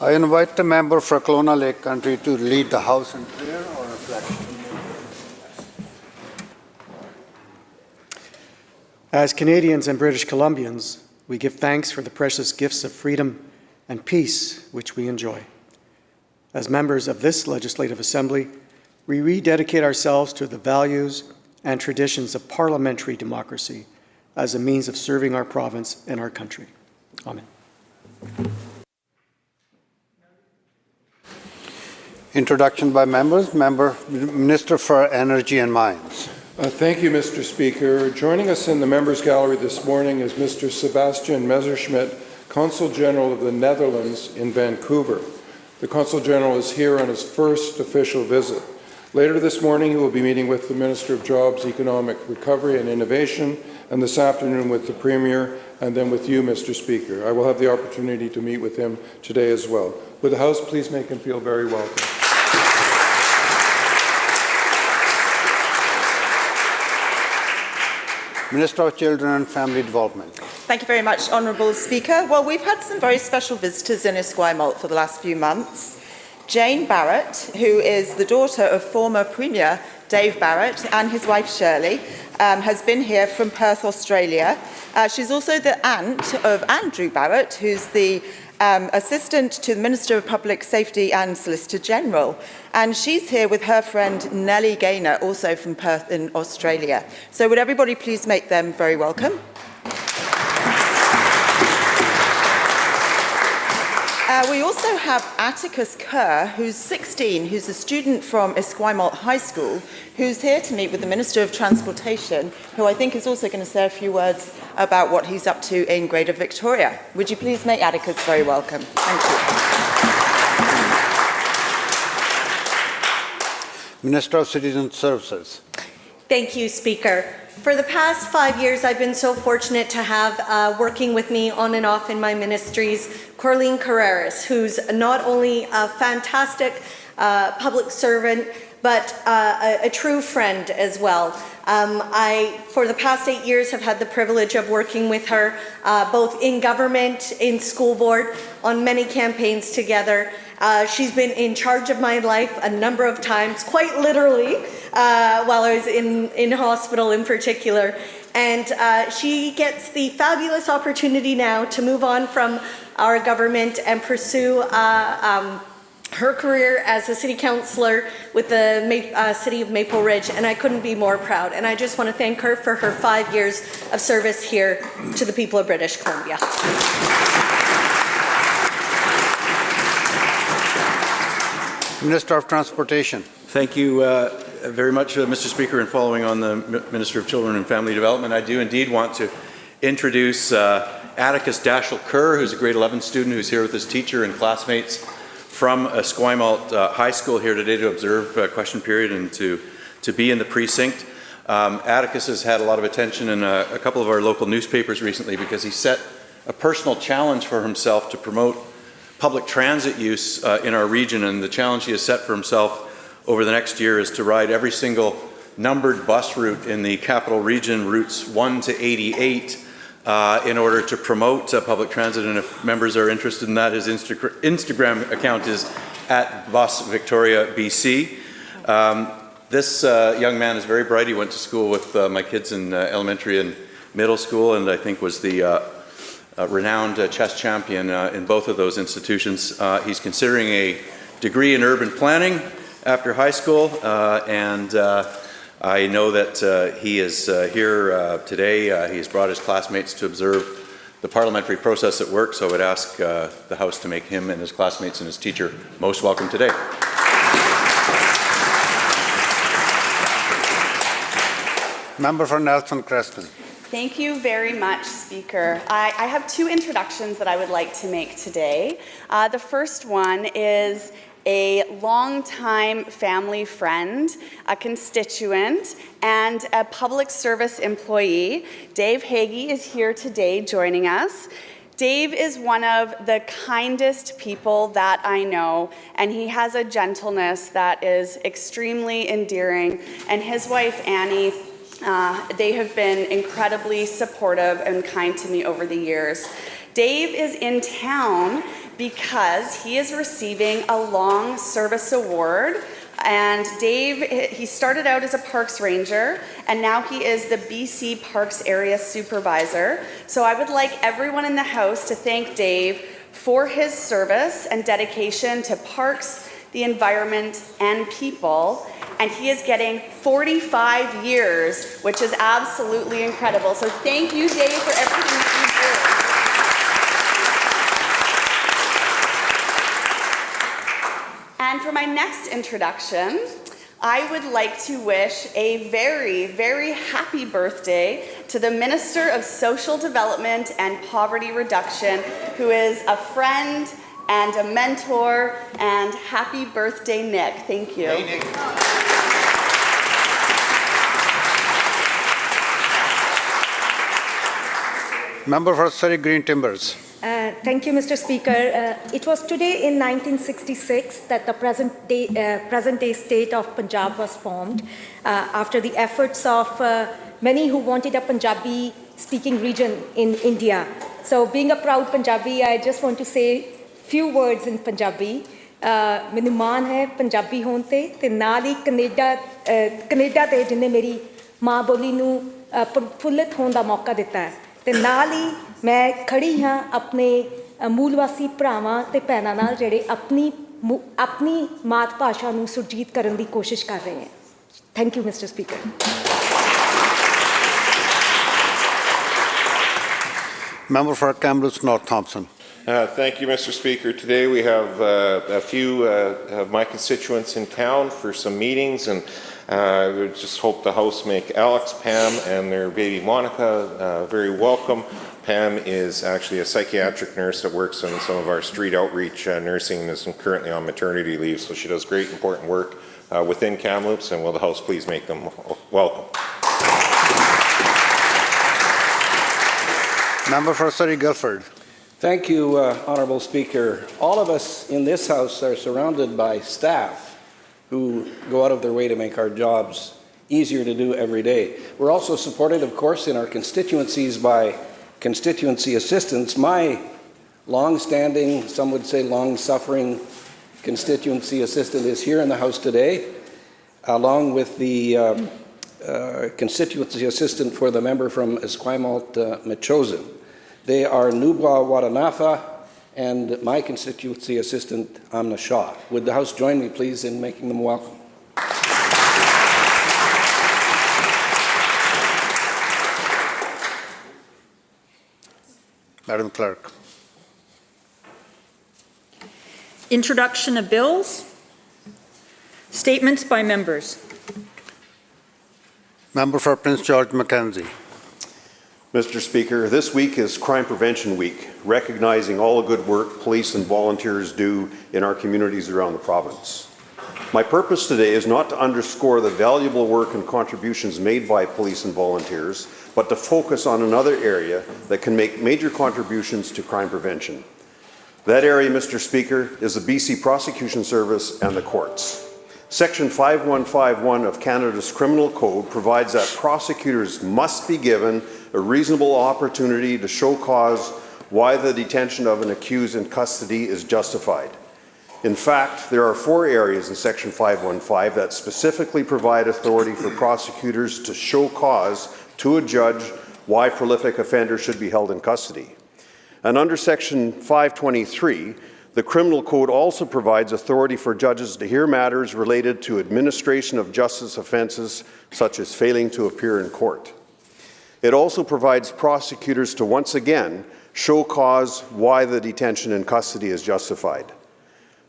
I invite the member for Kelowna Lake Country to lead the House in prayer or reflection. As Canadians and British Columbians, we give thanks for the precious gifts of freedom and peace which we enjoy. As members of this Legislative Assembly, we rededicate ourselves to the values and traditions of parliamentary democracy as a means of serving our province and our country. Amen. Introduction by members. Minister for Energy and Mines. Thank you, Mr. Speaker. Joining us in the Members' Gallery this morning is Mr. Sebastian Messerschmidt, Consul General of the Netherlands in Vancouver. The Consul General is here on his first official visit. Later this morning, he will be meeting with the Minister of Jobs, Economic Recovery and Innovation, and this afternoon with the Premier, and then with you, Mr. Speaker. I will have the opportunity to meet with him today as well. Would the House please make him feel very welcome? Minister of Children and Family Development. Thank you very much, Honourable Speaker. Well, we've had some very special visitors in Esquimalt for the last few months. Jane Barrett, who is the daughter of former Premier Dave Barrett, and his wife Shirley, has been here from Perth, Australia. She's also the aunt of Andrew Barrett, who's the Assistant to the Minister of Public Safety and Solicitor General. And she's here with her friend Nellie Gaynor, also from Perth in Australia. So would everybody please make them very welcome? We also have Atticus Kerr, who's 16, who's a student from Esquimalt High School, who's here to meet with the Minister of Transportation, who I think is also going to say a few words about what he's up to in Greater Victoria. Would you please make Atticus very welcome? Thank you. Minister of Citizen Services. Thank you, Speaker. For the past 5 years, I've been so fortunate to have working with me on and off in my ministries, Corleen Carreras, who's not only a fantastic public servant, but a true friend as well. For the past 8 years, have had the privilege of working with her, both in government, in school board, on many campaigns together. She's been in charge of my life a number of times, quite literally, while I was in hospital in particular. And she gets the fabulous opportunity now to move on from our government and pursue her career as a city councillor with the city of Maple Ridge, and I couldn't be more proud. And I just want to thank her for her 5 years of service here to the people of British Columbia. Minister of Transportation. Thank you very much, Mr. Speaker. And following on the Minister of Children and Family Development, I do indeed want to introduce Atticus Dashel Kerr, who's a grade 11 student who's here with his teacher and classmates from Esquimalt High School here today to observe question period and to be in the precinct. Atticus has had a lot of attention in a couple of our local newspapers recently because he set a personal challenge for himself to promote public transit use in our region, and the challenge he has set for himself over the next year is to ride every single numbered bus route in the capital region, routes 1 to 88, in order to promote public transit. And if members are interested in that, his Instagram account is @BusVictoriaBC. This young man is very bright. He went to school with my kids in elementary and middle school, and I think was the renowned chess champion in both of those institutions. He's considering a degree in urban planning after high school, and I know that he is here today. He has brought his classmates to observe the parliamentary process at work, so I would ask the House to make him and his classmates and his teacher most welcome today. Member for Nelson Creston. Thank you very much, Speaker. I have two introductions that I would like to make today. The first one is a longtime family friend, a constituent, and a public service employee. Dave Hagee is here today joining us. Dave is one of the kindest people that I know, and he has a gentleness that is extremely endearing. And his wife, Annie, they have been incredibly supportive and kind to me over the years. Dave is in town because he is receiving a long service award. And Dave, he started out as a parks ranger, and now he is the BC Parks Area Supervisor. So I would like everyone in the House to thank Dave for his service and dedication to parks, the environment, and people. And he is getting 45 years, which is absolutely incredible. So thank you, Dave, for everything that you do. And for my next introduction, I would like to wish a very, very happy birthday to the Minister of Social Development and Poverty Reduction, who is a friend and a mentor, and happy birthday, Nick. Thank you. Hey, Nick. Member for Surrey Green Timbers. Thank you, Mr. Speaker. It was today in 1966 that the present-day state of Punjab was formed after the efforts of many who wanted a Punjabi-speaking region in India. So being a proud Punjabi, I just want to say few words in Punjabi. ਮੈਨੂੰ ਮਾਣ ਹੈ ਪੰਜਾਬੀ ਹੋਣ ਤੇ ਨਾਲ ਹੀ Canada ਤੇ ਜਿਹਨੇ ਮੇਰੀ ਮਾਂ ਬੋਲੀ ਨੂੰ ਪ੍ਰਫੁੱਲਿਤ ਹੋਣ ਦਾ ਮੌਕਾ ਦਿੱਤਾ ਹੈ ਤੇ ਨਾਲ ਹੀ ਮੈਂ ਖੜੀ ਹਾਂ ਆਪਣੇ ਮੂਲ ਵਾਸੀ ਭਰਾਵਾਂ ਤੇ ਭੈਣਾਂ ਨਾਲ ਜਿਹੜੇ ਆਪਣੀ ਮਾਤ ਭਾਸ਼ਾ ਨੂੰ ਸੁਰਜੀਤ ਕਰਨ ਦੀ ਕੋਸ਼ਿਸ਼ ਕਰ ਰਹੇ ਹਨ। Thank you mister speaker. Member for Kamloops North Thompson. Thank you, Mr. Speaker. Today we have a few of my constituents in town for some meetings, and I would just hope the House make Alex, Pam, and their baby Monica very welcome. Pam is actually a psychiatric nurse that works on some of our street outreach nursing and is currently on maternity leave, so she does great important work within Kamloops, and will the House please make them welcome. Member for Surrey Guildford. Thank you, Honourable Speaker. All of us in this House are surrounded by staff who go out of their way to make our jobs easier to do every day. We're also supported, of course, in our constituencies by constituency assistants. My long-standing, some would say long-suffering constituency assistant is here in the House today, along with the constituency assistant for the member from Esquimalt, Metchosin. They are Nubwa Wadanafa and my constituency assistant, Amna Shah. Would the House join me, please, in making them welcome? Madam Clerk. Introduction of bills. Statements by members. Member for Prince George Mackenzie. Mr. Speaker, this week is Crime Prevention Week, recognizing all the good work police and volunteers do in our communities around the province. My purpose today is not to underscore the valuable work and contributions made by police and volunteers, but to focus on another area that can make major contributions to crime prevention. That area, Mr. Speaker, is the BC Prosecution Service and the courts. Section 5151 of Canada's Criminal Code provides that prosecutors must be given a reasonable opportunity to show cause why the detention of an accused in custody is justified. In fact, there are 4 areas in Section 515 that specifically provide authority for prosecutors to show cause to a judge why prolific offenders should be held in custody. And under Section 523, the Criminal Code also provides authority for judges to hear matters related to administration of justice offences, such as failing to appear in court. It also provides prosecutors to once again show cause why the detention in custody is justified.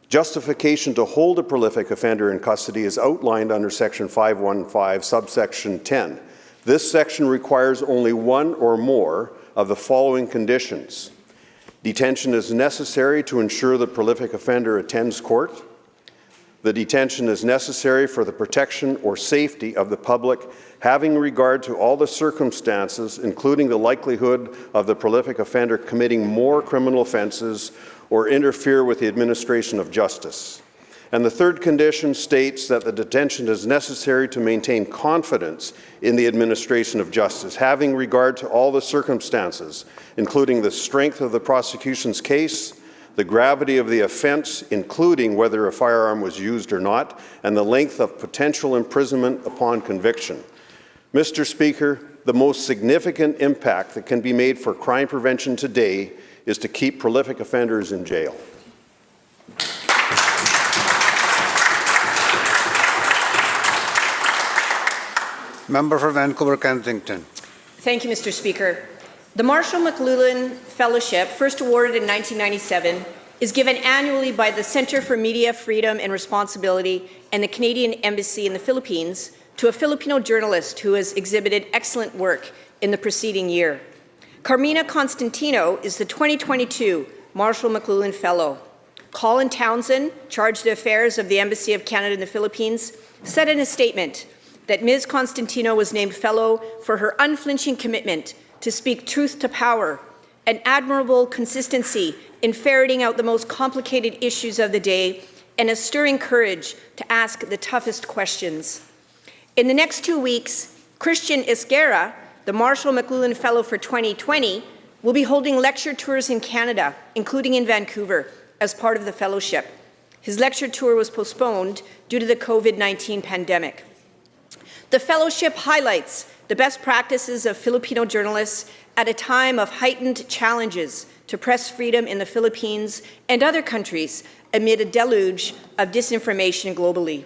Justification to hold a prolific offender in custody is outlined under Section 515, subsection 10. This section requires only one or more of the following conditions. Detention is necessary to ensure the prolific offender attends court. The detention is necessary for the protection or safety of the public, having regard to all the circumstances, including the likelihood of the prolific offender committing more criminal offences or interfere with the administration of justice. And the third condition states that the detention is necessary to maintain confidence in the administration of justice, having regard to all the circumstances, including the strength of the prosecution's case, the gravity of the offence, including whether a firearm was used or not, and the length of potential imprisonment upon conviction. Mr. Speaker, the most significant impact that can be made for crime prevention today is to keep prolific offenders in jail. Member for Vancouver Kensington. Thank you, Mr. Speaker. The Marshall McLuhan Fellowship, first awarded in 1997, is given annually by the Centre for Media Freedom and Responsibility and the Canadian Embassy in the Philippines to a Filipino journalist who has exhibited excellent work in the preceding year. Carmina Constantino is the 2022 Marshall McLuhan Fellow. Colin Townsend, chargé d'affaires of the Embassy of Canada in the Philippines, said in a statement that Ms. Constantino was named Fellow for her unflinching commitment to speak truth to power, an admirable consistency in ferreting out the most complicated issues of the day, and a stirring courage to ask the toughest questions. In the next 2 weeks, Christian Esguerra, the Marshall McLuhan Fellow for 2020, will be holding lecture tours in Canada, including in Vancouver, as part of the fellowship. His lecture tour was postponed due to the COVID-19 pandemic. The fellowship highlights the best practices of Filipino journalists at a time of heightened challenges to press freedom in the Philippines and other countries amid a deluge of disinformation globally.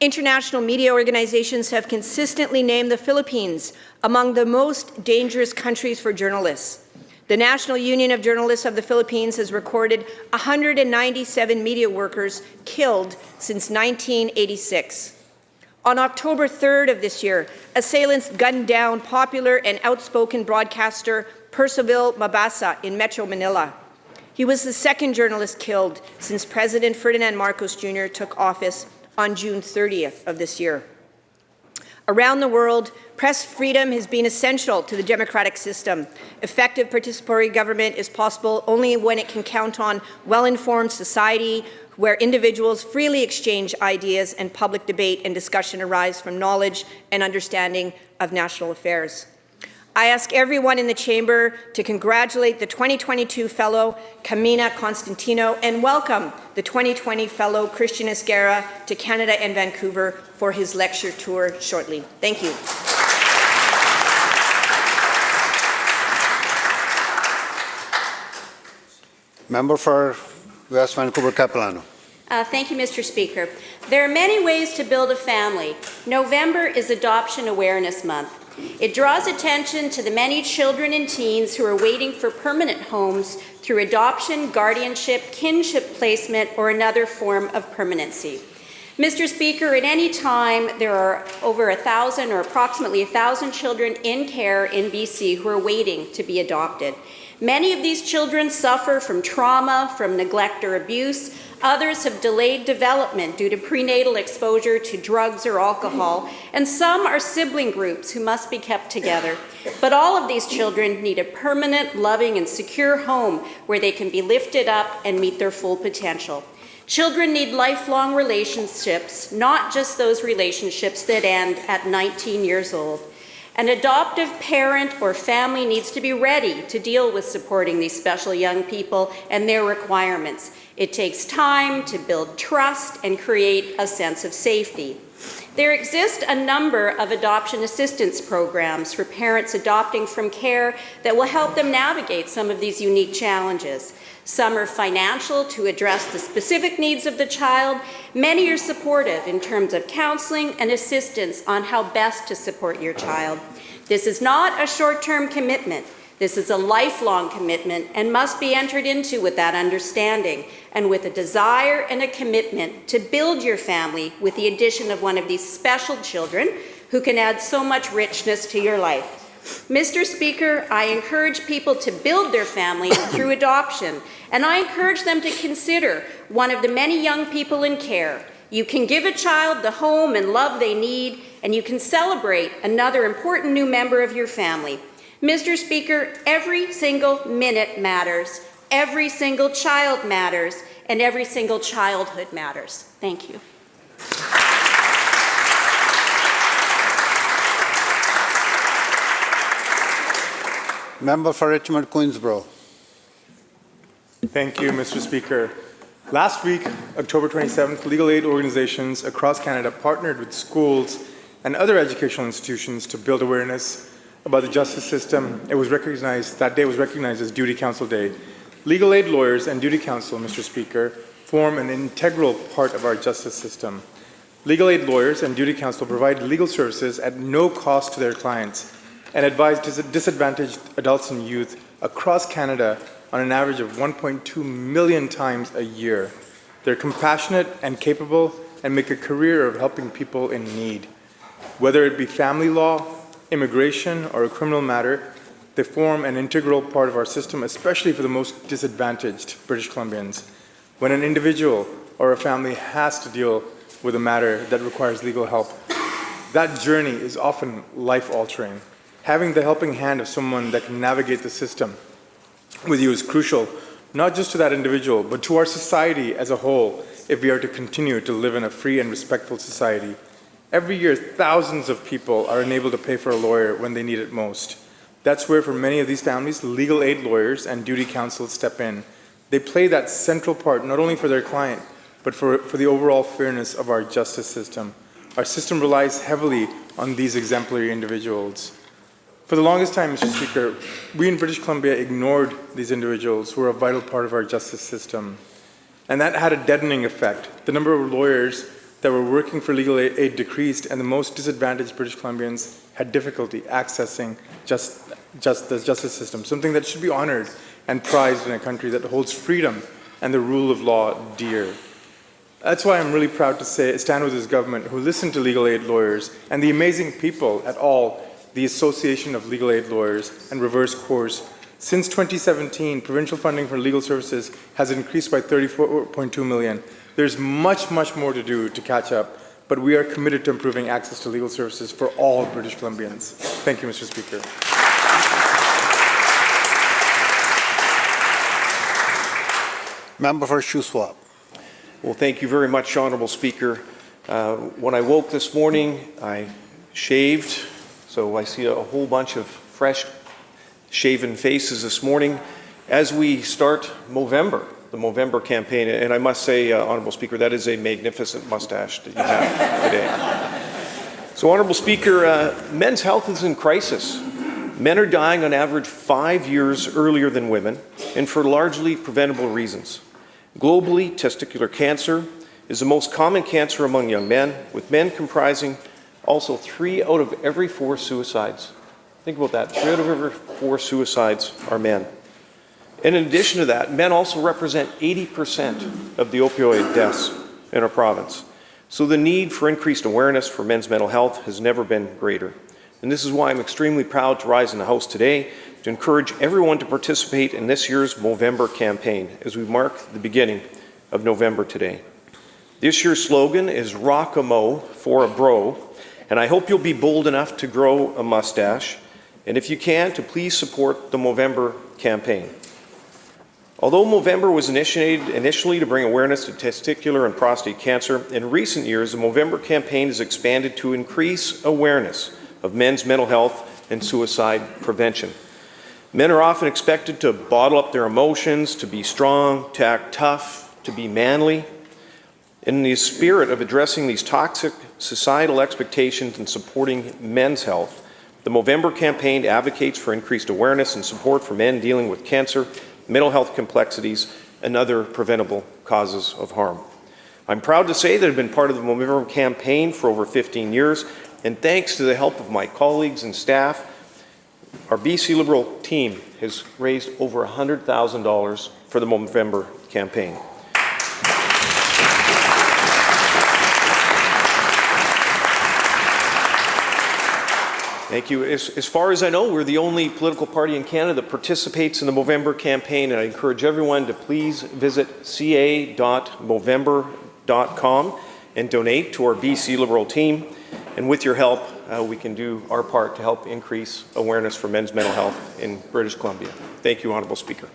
International media organizations have consistently named the Philippines among the most dangerous countries for journalists. The National Union of Journalists of the Philippines has recorded 197 media workers killed since 1986. On October 3rd of this year, assailants gunned down popular and outspoken broadcaster Percival Mabasa in Metro Manila. He was the second journalist killed since President Ferdinand Marcos Jr. took office on June 30th of this year. Around the world, press freedom has been essential to the democratic system. Effective participatory government is possible only when it can count on well-informed society, where individuals freely exchange ideas and public debate and discussion arise from knowledge and understanding of national affairs. I ask everyone in the chamber to congratulate the 2022 Fellow, Carmina Constantino, and welcome the 2020 Fellow, Christian Esguerra, to Canada and Vancouver for his lecture tour shortly. Thank you. Member for West Vancouver Capilano. Thank you, Mr. Speaker. There are many ways to build a family. November is Adoption Awareness Month. It draws attention to the many children and teens who are waiting for permanent homes through adoption, guardianship, kinship placement, or another form of permanency. Mr. Speaker, at any time, there are over 1,000 or approximately 1,000 children in care in BC who are waiting to be adopted. Many of these children suffer from trauma, from neglect or abuse. Others have delayed development due to prenatal exposure to drugs or alcohol, and some are sibling groups who must be kept together. But all of these children need a permanent, loving, and secure home where they can be lifted up and meet their full potential. Children need lifelong relationships, not just those relationships that end at 19 years old. An adoptive parent or family needs to be ready to deal with supporting these special young people and their requirements. It takes time to build trust and create a sense of safety. There exist a number of adoption assistance programs for parents adopting from care that will help them navigate some of these unique challenges. Some are financial to address the specific needs of the child. Many are supportive in terms of counseling and assistance on how best to support your child. This is not a short-term commitment. This is a lifelong commitment and must be entered into with that understanding and with a desire and a commitment to build your family with the addition of one of these special children who can add so much richness to your life. Mr. Speaker, I encourage people to build their family through adoption, and I encourage them to consider one of the many young people in care. You can give a child the home and love they need, and you can celebrate another important new member of your family. Mr. Speaker, every single minute matters. Every single child matters, and every single childhood matters. Thank you. Member for Richmond Queensborough. Thank you, Mr. Speaker. Last week, October 27th, legal aid organizations across Canada partnered with schools and other educational institutions to build awareness about the justice system. That day was recognized as Duty Council Day. Legal aid lawyers and duty counsel, Mr. Speaker, form an integral part of our justice system. Legal aid lawyers and duty counsel provide legal services at no cost to their clients and advise disadvantaged adults and youth across Canada on an average of 1.2 million times a year. They're compassionate and capable and make a career of helping people in need. Whether it be family law, immigration, or a criminal matter, they form an integral part of our system, especially for the most disadvantaged British Columbians. When an individual or a family has to deal with a matter that requires legal help, that journey is often life-altering. Having the helping hand of someone that can navigate the system with you is crucial, not just to that individual, but to our society as a whole, if we are to continue to live in a free and respectful society. Every year, thousands of people are unable to pay for a lawyer when they need it most. That's where, for many of these families, legal aid lawyers and duty counsel step in. They play that central part, not only for their client, but for the overall fairness of our justice system. Our system relies heavily on these exemplary individuals. For the longest time, Mr. Speaker, we in British Columbia ignored these individuals who are a vital part of our justice system. And that had a deadening effect. The number of lawyers that were working for legal aid decreased, and the most disadvantaged British Columbians had difficulty accessing the justice system, something that should be honored and prized in a country that holds freedom and the rule of law dear. That's why I'm really proud to stand with this government who listened to legal aid lawyers and the amazing people at all, the Association of Legal Aid Lawyers and Reverse Course. Since 2017, provincial funding for legal services has increased by 34.2 million. There's much, much more to do to catch up, but we are committed to improving access to legal services for all British Columbians. Thank you, Mr. Speaker. Member for Shuswap. Well, thank you very much, Honourable Speaker. When I woke this morning, I shaved, so I see a whole bunch of fresh shaven faces this morning as we start Movember, the Movember campaign. And I must say, Honourable Speaker, that is a magnificent mustache that you have today. So, Honourable Speaker, men's health is in crisis. Men are dying on average 5 years earlier than women, and for largely preventable reasons. Globally, testicular cancer is the most common cancer among young men, with men comprising also 3 out of every 4 suicides. Think about that. 3 out of every 4 suicides are men. And in addition to that, men also represent 80% of the opioid deaths in our province. So the need for increased awareness for men's mental health has never been greater. And this is why I'm extremely proud to rise in the House today to encourage everyone to participate in this year's Movember campaign as we mark the beginning of November today. This year's slogan is Rock a Mo for a Bro, and I hope you'll be bold enough to grow a mustache, and if you can, to please support the Movember campaign. Although Movember was initiated initially to bring awareness to testicular and prostate cancer, in recent years the Movember campaign has expanded to increase awareness of men's mental health and suicide prevention. Men are often expected to bottle up their emotions, to be strong, to act tough, to be manly. In the spirit of addressing these toxic societal expectations and supporting men's health, the Movember campaign advocates for increased awareness and support for men dealing with cancer, mental health complexities, and other preventable causes of harm. I'm proud to say that I've been part of the Movember campaign for over 15 years, and thanks to the help of my colleagues and staff, our BC Liberal team has raised over $100,000 for the Movember campaign. Thank you. As far as I know, we're the only political party in Canada that participates in the Movember campaign, and I encourage everyone to please visit ca.movember.com and donate to our BC Liberal team. And with your help, we can do our part to help increase awareness for men's mental health in British Columbia. Thank you, Honourable Speaker.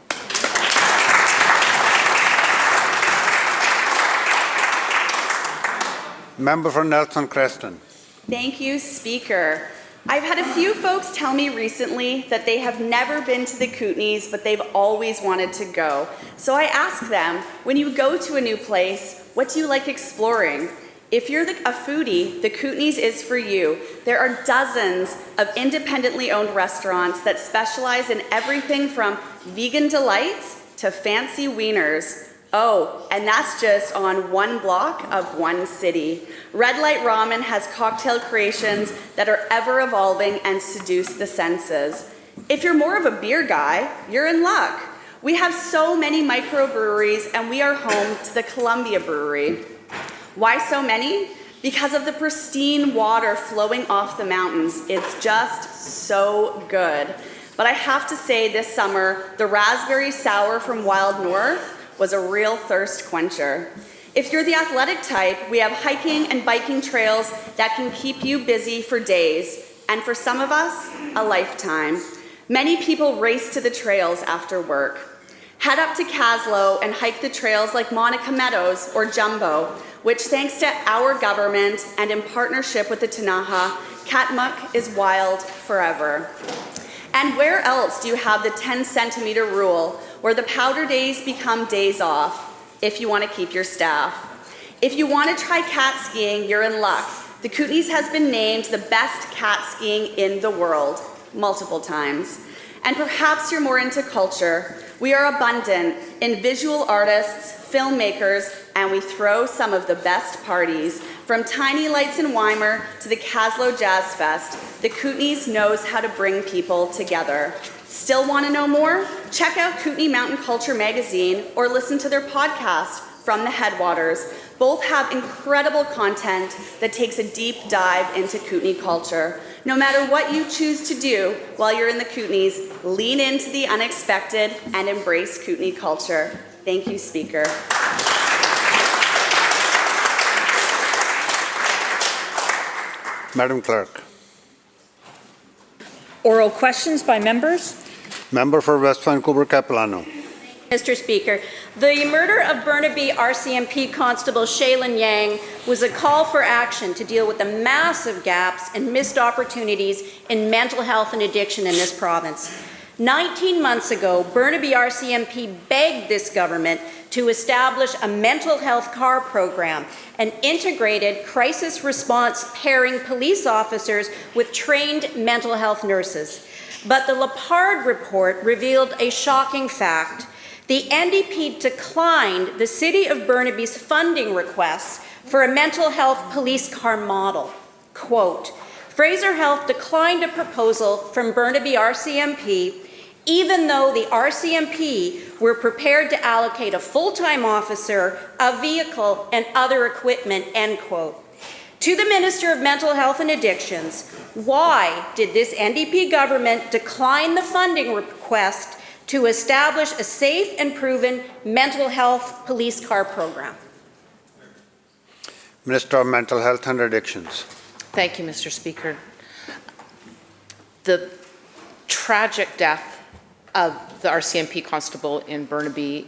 Member for Nelson Creston. Thank you, Speaker. I've had a few folks tell me recently that they have never been to the Kootenays, but they've always wanted to go. So I ask them, when you go to a new place, what do you like exploring? If you're a foodie, the Kootenays is for you. There are dozens of independently owned restaurants that specialize in everything from vegan delights to fancy wieners. Oh, and that's just on one block of one city. Red Light Ramen has cocktail creations that are ever evolving and seduce the senses. If you're more of a beer guy, you're in luck. We have so many microbreweries, and we are home to the Columbia Brewery. Why so many? Because of the pristine water flowing off the mountains. It's just so good. But I have to say, this summer, the raspberry sour from Wild North was a real thirst quencher. If you're the athletic type, we have hiking and biking trails that can keep you busy for days, and for some of us, a lifetime. Many people race to the trails after work. Head up to Caslow and hike the trails like Monica Meadows or Jumbo, which, thanks to our government and in partnership with the Tanaha, Katmuk is wild forever. And where else do you have the 10-centimeter rule, where the powder days become days off, if you want to keep your staff? If you want to try cat skiing, you're in luck. The Kootenays has been named the best cat skiing in the world, multiple times. And perhaps you're more into culture. We are abundant in visual artists, filmmakers, and we throw some of the best parties. From Tiny Lights in Weimar to the Caslow Jazz Fest, the Kootenays knows how to bring people together. Still want to know more? Check out Kootenay Mountain Culture magazine or listen to their podcast, From the Headwaters. Both have incredible content that takes a deep dive into Kootenay culture. No matter what you choose to do while you're in the Kootenays, lean into the unexpected and embrace Kootenay culture. Thank you, Speaker. Madam Clerk. Oral questions by members. Member for West Vancouver Capilano. Mr. Speaker, the murder of Burnaby RCMP Constable Shaylin Yang was a call for action to deal with the massive gaps and missed opportunities in mental health and addiction in this province. 19 months ago, Burnaby RCMP begged this government to establish a mental health CAR program, an integrated crisis response pairing police officers with trained mental health nurses. But the Lepard report revealed a shocking fact. The NDP declined the City of Burnaby's funding requests for a mental health police car model. Quote, Fraser Health declined a proposal from Burnaby RCMP, even though the RCMP were prepared to allocate a full-time officer, a vehicle, and other equipment, end quote. To the Minister of Mental Health and Addictions, why did this NDP government decline the funding request to establish a safe and proven mental health police car program? Minister of Mental Health and Addictions. Thank you, Mr. Speaker. The tragic death of the RCMP constable in Burnaby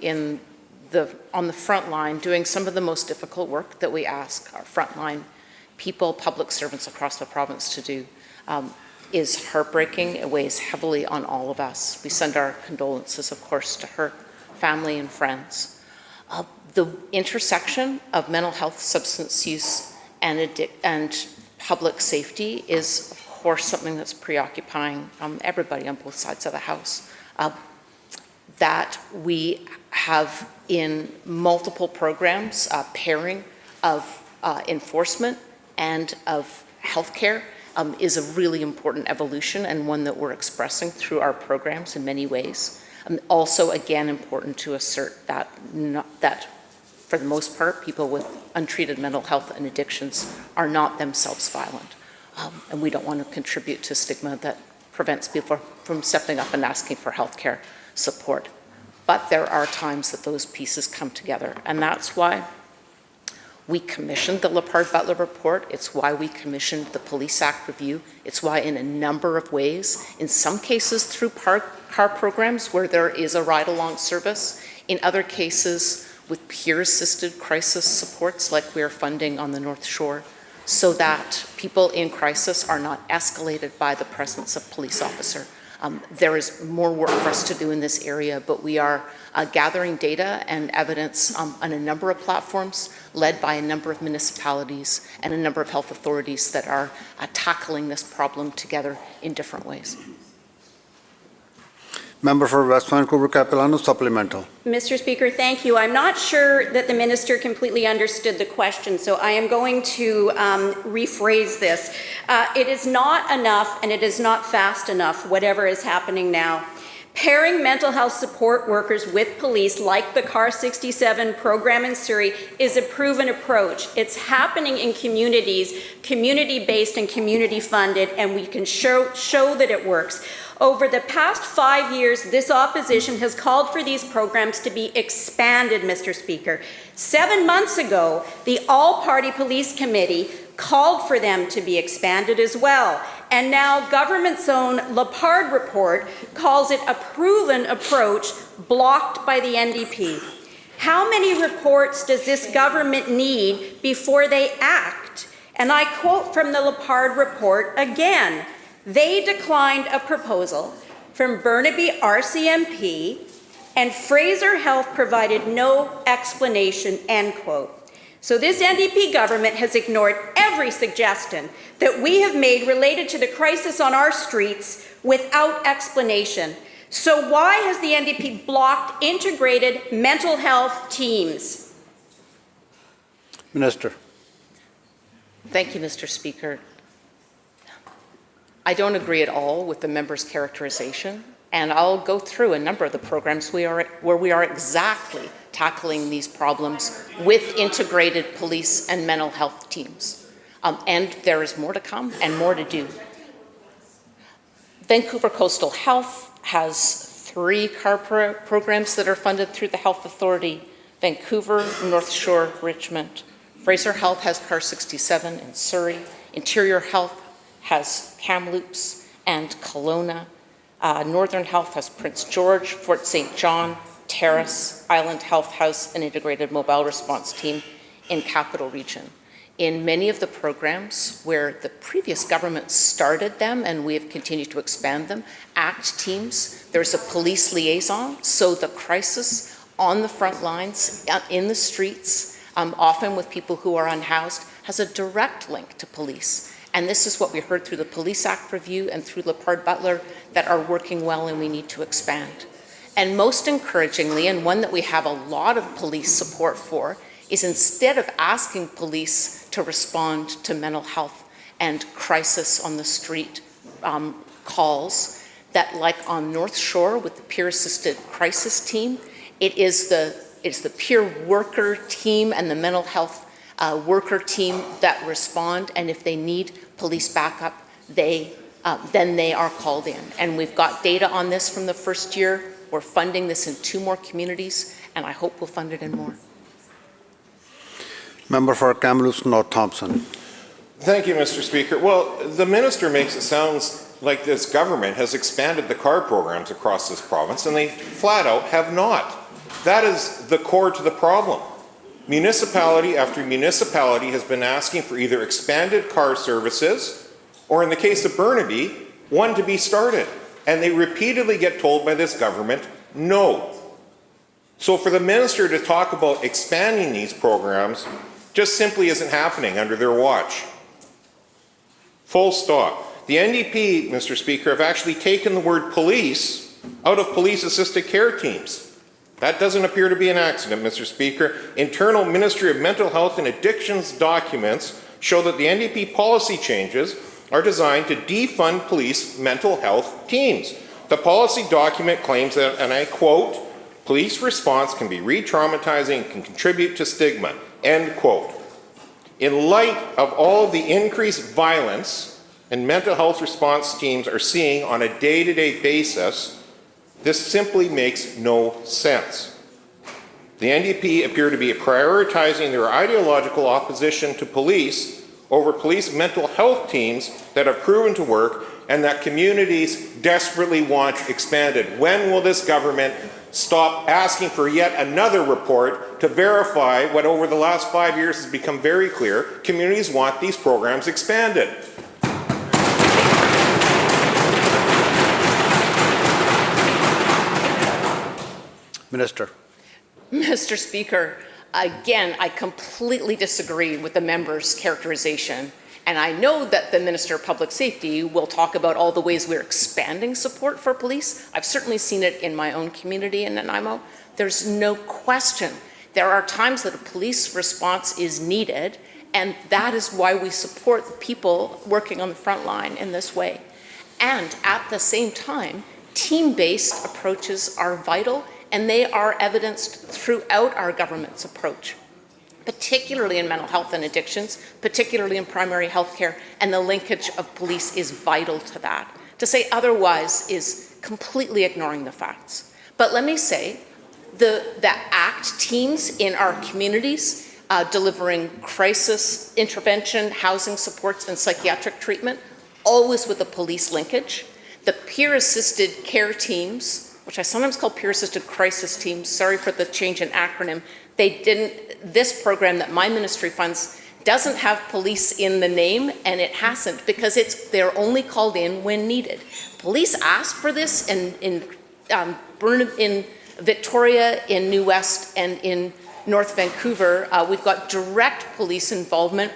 on the front line, doing some of the most difficult work that we ask our frontline people, public servants across the province to do, is heartbreaking. It weighs heavily on all of us. We send our condolences, of course, to her family and friends. The intersection of mental health, substance use, and public safety is, of course, something that's preoccupying everybody on both sides of the House. That we have in multiple programs, pairing of enforcement and of healthcare is a really important evolution, and one that we're expressing through our programs in many ways. Also, again, important to assert that for the most part, people with untreated mental health and addictions are not themselves violent. And we don't want to contribute to stigma that prevents people from stepping up and asking for healthcare support. But there are times that those pieces come together, and that's why we commissioned the Lepard-Butler report. It's why we commissioned the Police Act review. It's why, in a number of ways, in some cases through car programs where there is a ride-along service, in other cases with peer-assisted crisis supports like we are funding on the North Shore, so that people in crisis are not escalated by the presence of police officer. There is more work for us to do in this area, but we are gathering data and evidence on a number of platforms led by a number of municipalities and a number of health authorities that are tackling this problem together in different ways. Member for West Vancouver Capilano, supplemental. Mr. Speaker, thank you. I'm not sure that the minister completely understood the question, so I am going to rephrase this. It is not enough and it is not fast enough, whatever is happening now. Pairing mental health support workers with police, like the CAR 67 program in Surrey, is a proven approach. It's happening in communities, community-based and community-funded, and we can show that it works. Over the past 5 years, this opposition has called for these programs to be expanded, Mr. Speaker. 7 months ago, the All-Party Police Committee called for them to be expanded as well. And now government's own Lepard report calls it a proven approach blocked by the NDP. How many reports does this government need before they act? And I quote from the Lepard report again. They declined a proposal from Burnaby RCMP, and Fraser Health provided no explanation, end quote. So this NDP government has ignored every suggestion that we have made related to the crisis on our streets without explanation. So why has the NDP blocked integrated mental health teams? Minister. Thank you, Mr. Speaker. I don't agree at all with the member's characterization, and I'll go through a number of the programs where we are exactly tackling these problems with integrated police and mental health teams. And there is more to come and more to do. Vancouver Coastal Health has 3 CAR programs that are funded through the Health Authority: Vancouver, North Shore, Richmond. Fraser Health has CAR 67 in Surrey. Interior Health has Kamloops and Kelowna. Northern Health has Prince George, Fort St. John, Terrace. Island Health has an integrated mobile response team in Capital Region. In many of the programs where the previous government started them, and we have continued to expand them, ACT teams, there's a police liaison, so the crisis on the front lines, in the streets, often with people who are unhoused, has a direct link to police. And this is what we heard through the Police Act review and through Lepard Butler that are working well and we need to expand. And most encouragingly, and one that we have a lot of police support for, is instead of asking police to respond to mental health and crisis on the street calls, that like on North Shore with the peer-assisted crisis team, it is the peer worker team and the mental health worker team that respond, and if they need police backup, then they are called in. And we've got data on this from the first year. We're funding this in 2 more communities, and I hope we'll fund it in more. Member for Kamloops North Thompson. Thank you, Mr. Speaker. Well, the minister makes it sound like this government has expanded the CAR programs across this province, and they flat out have not. That is the core to the problem. Municipality after municipality has been asking for either expanded CAR services, or in the case of Burnaby, one to be started. And they repeatedly get told by this government, no. So for the minister to talk about expanding these programs just simply isn't happening under their watch. Full stop. The NDP, Mr. Speaker, have actually taken the word police out of police-assisted care teams. That doesn't appear to be an accident, Mr. Speaker. Internal Ministry of Mental Health and Addictions documents show that the NDP policy changes are designed to defund police mental health teams. The policy document claims that, and I quote, police response can be re-traumatizing and can contribute to stigma, end quote. In light of all of the increased violence and mental health response teams are seeing on a day-to-day basis, this simply makes no sense. The NDP appear to be prioritizing their ideological opposition to police over police mental health teams that have proven to work and that communities desperately want expanded. When will this government stop asking for yet another report to verify what over the last 5 years has become very clear? Communities want these programs expanded. Minister. Mr. Speaker, again, I completely disagree with the member's characterization. And I know that the Minister of Public Safety will talk about all the ways we're expanding support for police. I've certainly seen it in my own community in Nanaimo. There's no question. There are times that a police response is needed, and that is why we support the people working on the front line in this way. And at the same time, team-based approaches are vital, and they are evidenced throughout our government's approach, particularly in mental health and addictions, particularly in primary health care, and the linkage of police is vital to that. To say otherwise is completely ignoring the facts. But let me say, the ACT teams in our communities delivering crisis intervention, housing supports, and psychiatric treatment, always with a police linkage. The peer-assisted care teams, which I sometimes call peer-assisted crisis teams, sorry for the change in acronym, this program that my ministry funds doesn't have police in the name, and it hasn't because they're only called in when needed. Police asked for this in Victoria, in New West, and in North Vancouver. We've got direct police involvement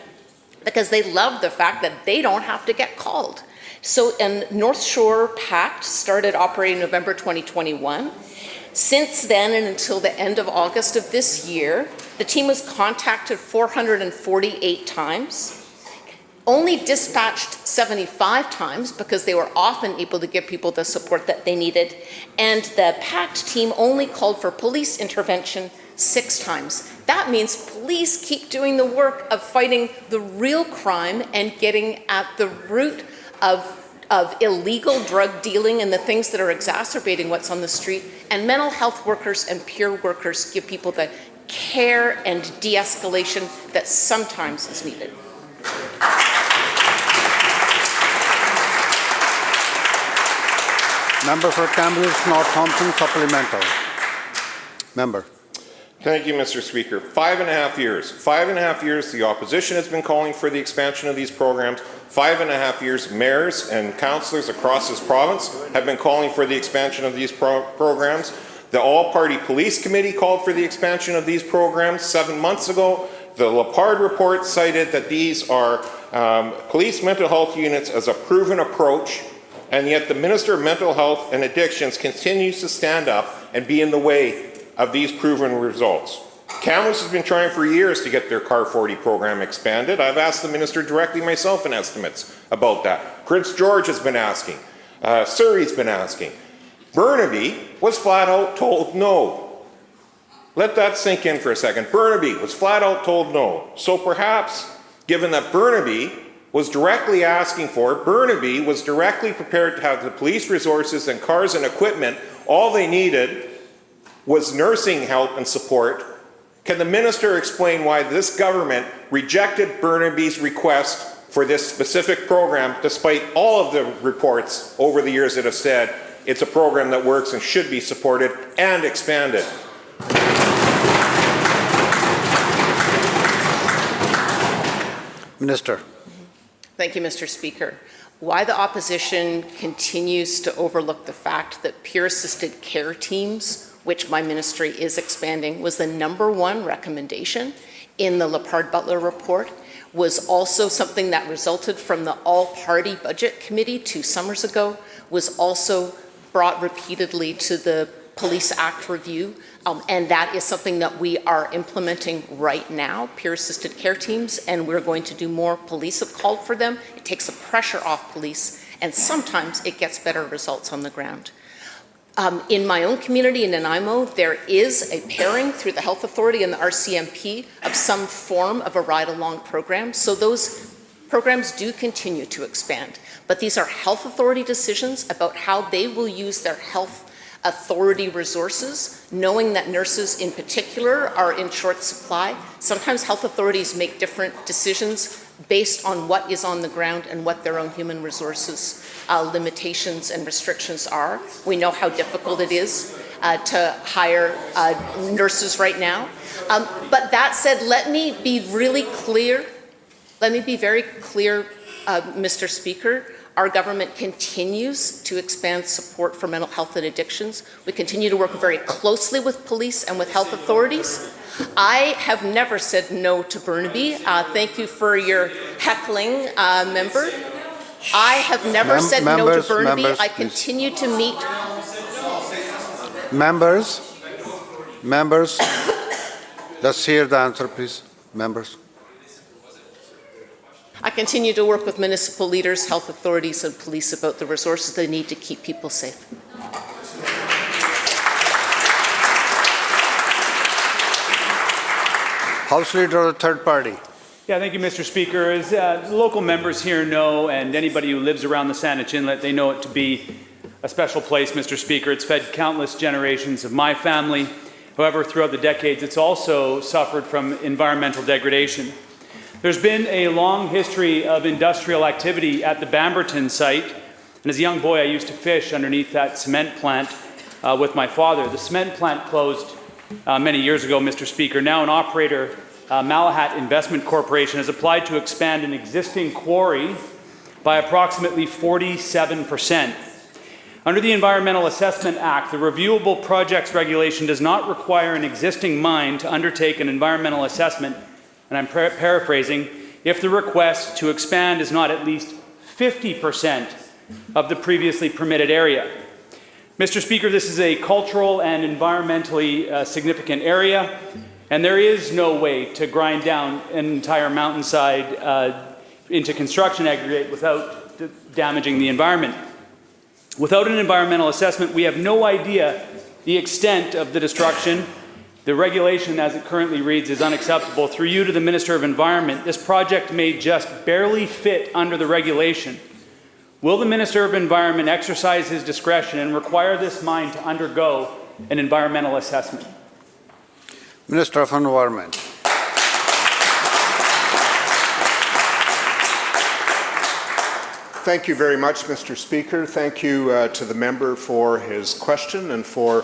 because they love the fact that they don't have to get called. So, and North Shore Pact started operating November 2021. Since then and until the end of August of this year, the team was contacted 448 times, only dispatched 75 times because they were often able to give people the support that they needed, and the PACT team only called for police intervention 6 times. That means police keep doing the work of fighting the real crime and getting at the root of illegal drug dealing and the things that are exacerbating what's on the street, and mental health workers and peer workers give people the care and de-escalation that sometimes is needed. Member for Kamloops Northampton supplemental. Member. Thank you, Mr. Speaker. 5.5 years. 5.5 years the opposition has been calling for the expansion of these programs. 5.5 years mayors and councillors across this province have been calling for the expansion of these programs. The All-Party Police Committee called for the expansion of these programs 7 months ago. The Lepard report cited that these are police mental health units as a proven approach, and yet the Minister of Mental Health and Addictions continues to stand up and be in the way of these proven results. Kamloops has been trying for years to get their CAR 40 program expanded. I've asked the minister directly myself in estimates about that. Prince George has been asking. Surrey's been asking. Burnaby was flat out told no. Let that sink in for a second. Burnaby was flat out told no. So perhaps, given that Burnaby was directly asking for it, Burnaby was directly prepared to have the police resources and cars and equipment, all they needed was nursing help and support. Can the minister explain why this government rejected Burnaby's request for this specific program, despite all of the reports over the years that have said it's a program that works and should be supported and expanded? Minister. Thank you, Mr. Speaker. Why the opposition continues to overlook the fact that peer-assisted care teams, which my ministry is expanding, was the #1 recommendation in the Lepard-Butler report, was also something that resulted from the All-Party Budget Committee 2 summers ago, was also brought repeatedly to the Police Act review, and that is something that we are implementing right now, peer-assisted care teams, and we're going to do more. Police have called for them. It takes the pressure off police, and sometimes it gets better results on the ground. In my own community in Nanaimo, there is a pairing through the Health Authority and the RCMP of some form of a ride-along program. So those programs do continue to expand. But these are health authority decisions about how they will use their health authority resources, knowing that nurses in particular are in short supply. Sometimes health authorities make different decisions based on what is on the ground and what their own human resources limitations and restrictions are. We know how difficult it is to hire nurses right now. But that said, let me be really clear. Let me be very clear, Mr. Speaker. Our government continues to expand support for mental health and addictions. We continue to work very closely with police and with health authorities. I have never said no to Burnaby. Thank you for your heckling, member. I have never said no to Burnaby. I continue to meet. Members, let's hear the answer, please. Members. I continue to work with municipal leaders, health authorities, and police about the resources they need to keep people safe. House Leader of the Third Party. Yeah, thank you, Mr. Speaker. As local members here know, and anybody who lives around the Saanich Inlet, they know it to be a special place, Mr. Speaker. It's fed countless generations of my family. However, throughout the decades, it's also suffered from environmental degradation. There's been a long history of industrial activity at the Bamberton site, and as a young boy I used to fish underneath that cement plant with my father. The cement plant closed many years ago, Mr. Speaker. Now an operator, Malahat Investment Corporation, has applied to expand an existing quarry by approximately 47%. Under the Environmental Assessment Act, the Reviewable Projects Regulation does not require an existing mine to undertake an environmental assessment, and I'm paraphrasing, if the request to expand is not at least 50% of the previously permitted area. Mr. Speaker, this is a cultural and environmentally significant area, and there is no way to grind down an entire mountainside into construction aggregate without damaging the environment. Without an environmental assessment, we have no idea the extent of the destruction. The regulation as it currently reads is unacceptable. Through you to the Minister of Environment, this project may just barely fit under the regulation. Will the Minister of Environment exercise his discretion and require this mine to undergo an environmental assessment? Minister of Environment. Thank you very much, Mr. Speaker. Thank you to the member for his question and for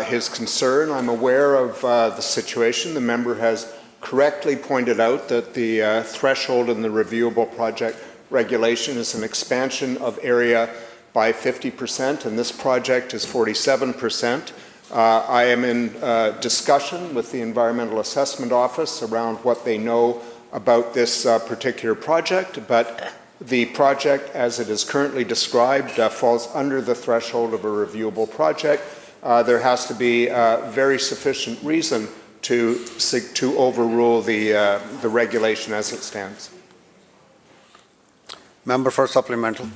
his concern. I'm aware of the situation. The member has correctly pointed out that the threshold in the reviewable project regulation is an expansion of area by 50%, and this project is 47%. I am in discussion with the Environmental Assessment Office around what they know about this particular project, but the project, as it is currently described, falls under the threshold of a reviewable project. There has to be very sufficient reason to overrule the regulation as it stands. Member for supplemental.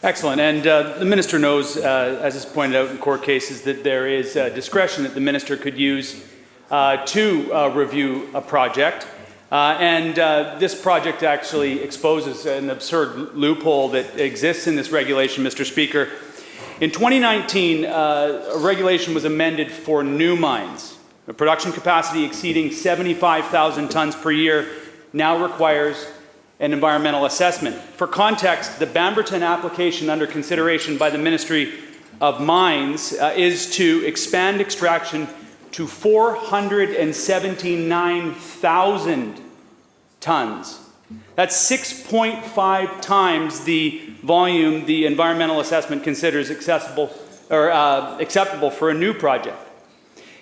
Excellent. And the minister knows, as is pointed out in court cases, that there is discretion that the minister could use to review a project. This project actually exposes an absurd loophole that exists in this regulation, Mr. Speaker. In 2019, a regulation was amended for new mines. A production capacity exceeding 75,000 tons per year now requires an environmental assessment. For context, the Bamberton application under consideration by the Ministry of Mines is to expand extraction to 479,000 tons. That's 6.5 times the volume the environmental assessment considers acceptable for a new project.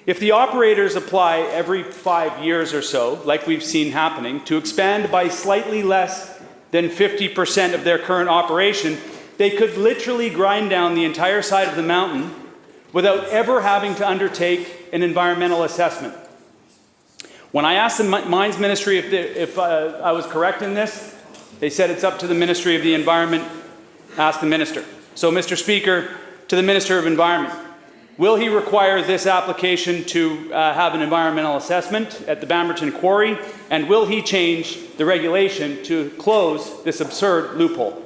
If the operators apply every 5 years or so, like we've seen happening, to expand by slightly less than 50% of their current operation, they could literally grind down the entire side of the mountain without ever having to undertake an environmental assessment. When I asked the Mines Ministry if I was correct in this, they said it's up to the Ministry of the Environment. Ask the Minister. So, Mr. Speaker, to the Minister of Environment, will he require this application to have an environmental assessment at the Bamberton Quarry, and will he change the regulation to close this absurd loophole?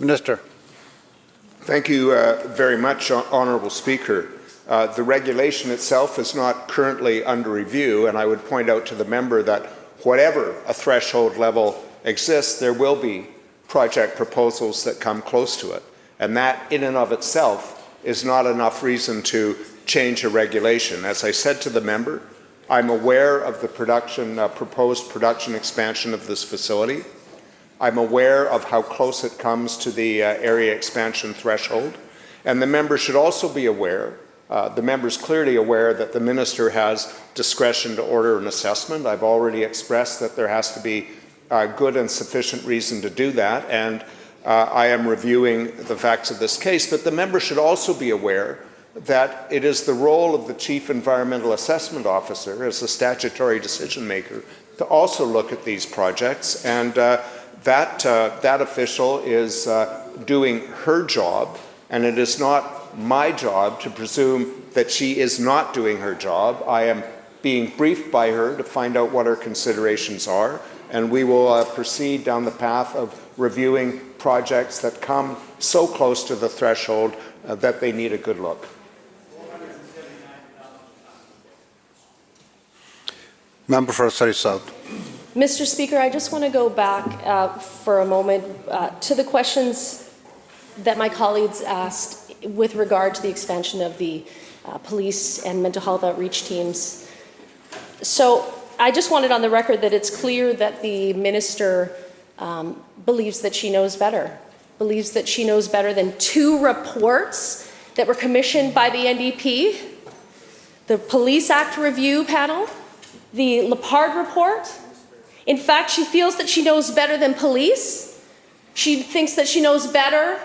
Minister. Thank you very much, Honourable Speaker. The regulation itself is not currently under review, and I would point out to the member that whatever a threshold level exists, there will be project proposals that come close to it. And that in and of itself is not enough reason to change a regulation. As I said to the member, I'm aware of the proposed production expansion of this facility. I'm aware of how close it comes to the area expansion threshold. And the member should also be aware, the member's clearly aware that the minister has discretion to order an assessment. I've already expressed that there has to be good and sufficient reason to do that, and I am reviewing the facts of this case. But the member should also be aware that it is the role of the Chief Environmental Assessment Officer, as the statutory decision maker, to also look at these projects, and that official is doing her job, and it is not my job to presume that she is not doing her job. I am being briefed by her to find out what her considerations are, and we will proceed down the path of reviewing projects that come so close to the threshold that they need a good look. Member for Surrey South. Mr. Speaker, I just want to go back for a moment to the questions that my colleagues asked with regard to the expansion of the police and mental health outreach teams. So I just wanted on the record that it's clear that the minister believes that she knows better, believes that she knows better than 2 reports that were commissioned by the NDP, the Police Act Review Panel, the Lepard report. In fact, she feels that she knows better than police. She thinks that she knows better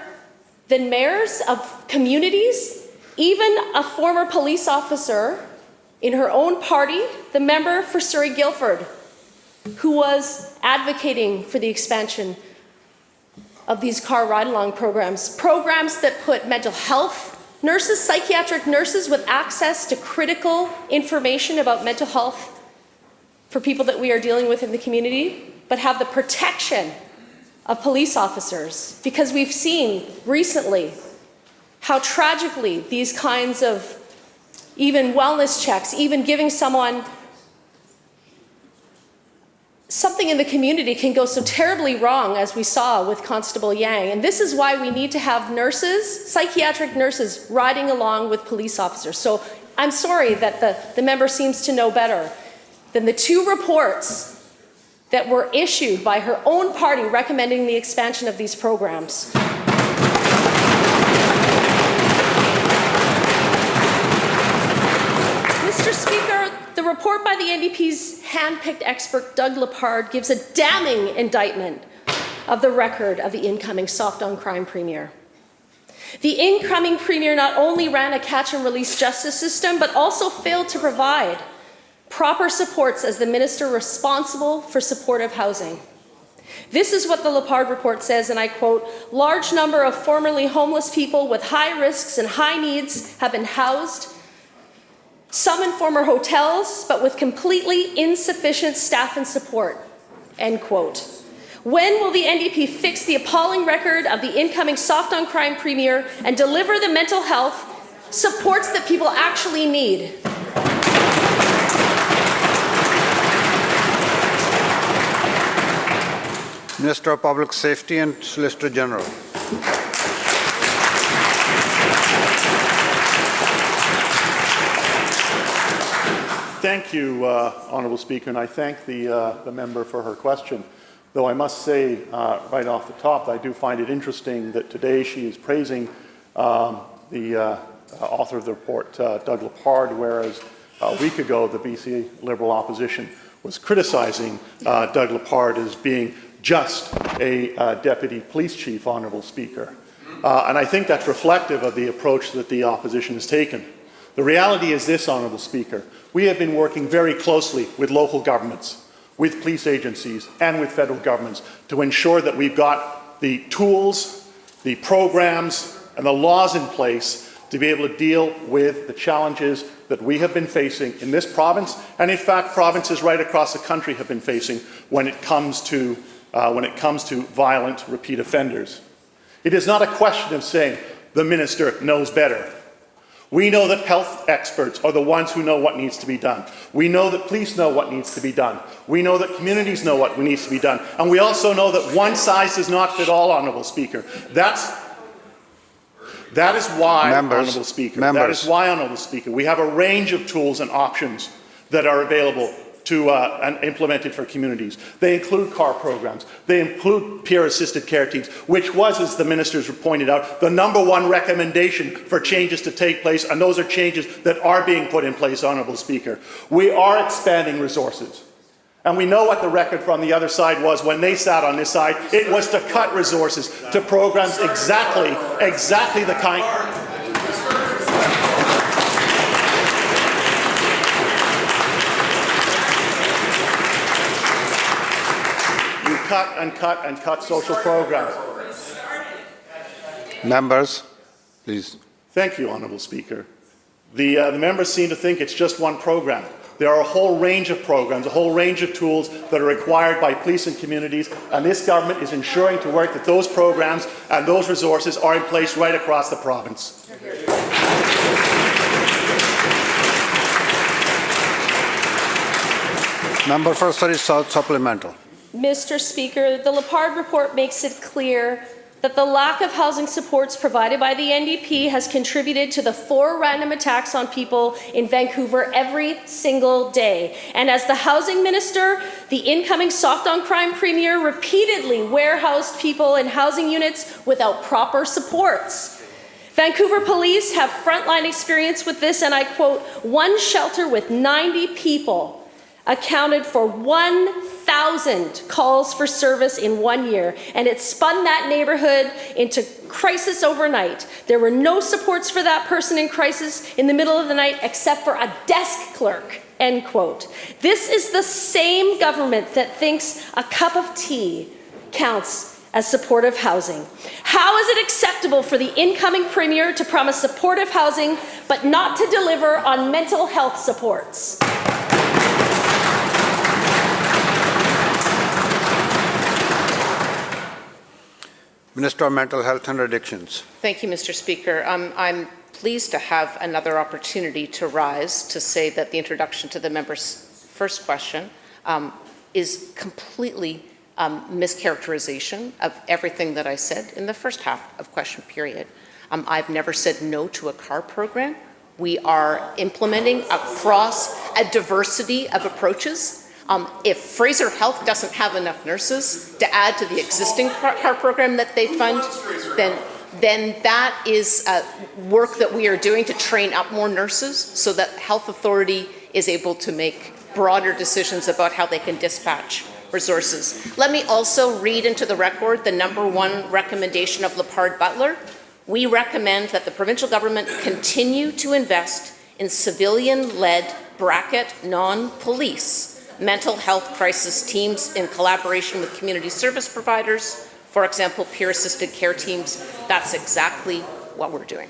than mayors of communities. Even a former police officer in her own party, the member for Surrey Guildford, who was advocating for the expansion of these car ride-along programs that put mental health nurses, psychiatric nurses with access to critical information about mental health for people that we are dealing with in the community, but have the protection of police officers. Because we've seen recently how tragically these kinds of even wellness checks, even giving someone something in the community can go so terribly wrong, as we saw with Constable Yang. And this is why we need to have nurses, psychiatric nurses, riding along with police officers. So I'm sorry that the member seems to know better than the 2 reports that were issued by her own party recommending the expansion of these programs. Mr. Speaker, the report by the NDP's hand-picked expert Doug Lepard gives a damning indictment of the record of the incoming soft-on-crime premier. The incoming premier not only ran a catch-and-release justice system, but also failed to provide proper supports as the minister responsible for supportive housing. This is what the Lepard report says, and I quote, "Large number of formerly homeless people with high risks and high needs have been housed, some in former hotels, but with completely insufficient staff and support," end quote. When will the NDP fix the appalling record of the incoming soft-on-crime premier and deliver the mental health supports that people actually need? Minister of Public Safety and Solicitor General. Thank you, Honourable Speaker, and I thank the member for her question. Though I must say right off the top, I do find it interesting that today she is praising the author of the report, Doug Lepard, whereas a week ago the BC Liberal opposition was criticising Doug Lepard as being just a deputy police chief, Honourable Speaker. And I think that's reflective of the approach that the opposition has taken. The reality is this, Honourable Speaker. We have been working very closely with local governments, with police agencies and with federal governments to ensure that we've got the tools, the programs and the laws in place to be able to deal with the challenges that we have been facing in this province, and in fact provinces right across the country have been facing when it comes to violent repeat offenders. It is not a question of saying, the minister knows better. We know that health experts are the ones who know what needs to be done. We know that police know what needs to be done. We know that communities know what needs to be done. And we also know that one size does not fit all, Honourable Speaker. That is why, Honourable Speaker, we have a range of tools and options that are available to and implemented for communities. They include car programs. They include peer-assisted care teams, which was, as the ministers pointed out, the #1 recommendation for changes to take place, and those are changes that are being put in place, Honourable Speaker. We are expanding resources. And we know what the record from the other side was when they sat on this side. It was to cut resources to programs exactly the kind... cut and cut and cut social programs. Members, please. Thank you, Honourable Speaker. The members seem to think it's just one program. There are a whole range of programs, a whole range of tools that are required by police and communities, and this government is ensuring to work that those programs and those resources are in place right across the province. Member for Surrey South supplemental. Mr. Speaker, the Lepard report makes it clear that the lack of housing supports provided by the NDP has contributed to the 4 random attacks on people in Vancouver every single day. And as the housing minister, the incoming soft-on-crime premier repeatedly warehoused people in housing units without proper supports. Vancouver police have frontline experience with this, and I quote, "One shelter with 90 people accounted for 1,000 calls for service in 1 year, and it spun that neighborhood into crisis overnight. There were no supports for that person in crisis in the middle of the night except for a desk clerk," end quote. This is the same government that thinks a cup of tea counts as supportive housing. How is it acceptable for the incoming premier to promise supportive housing but not to deliver on mental health supports? Minister of Mental Health and Addictions. Thank you, Mr. Speaker. I'm pleased to have another opportunity to rise to say that the introduction to the member's first question is completely mischaracterization of everything that I said in the first half of question period. I've never said no to a CAR program. We are implementing across a diversity of approaches. If Fraser Health doesn't have enough nurses to add to the existing CAR program that they fund, then that is work that we are doing to train up more nurses so that Health Authority is able to make broader decisions about how they can dispatch resources. Let me also read into the record the #1 recommendation of Lepard Butler. We recommend that the provincial government continue to invest in civilian-led non-police mental health crisis teams in collaboration with community service providers, for example, peer-assisted care teams. That's exactly what we're doing.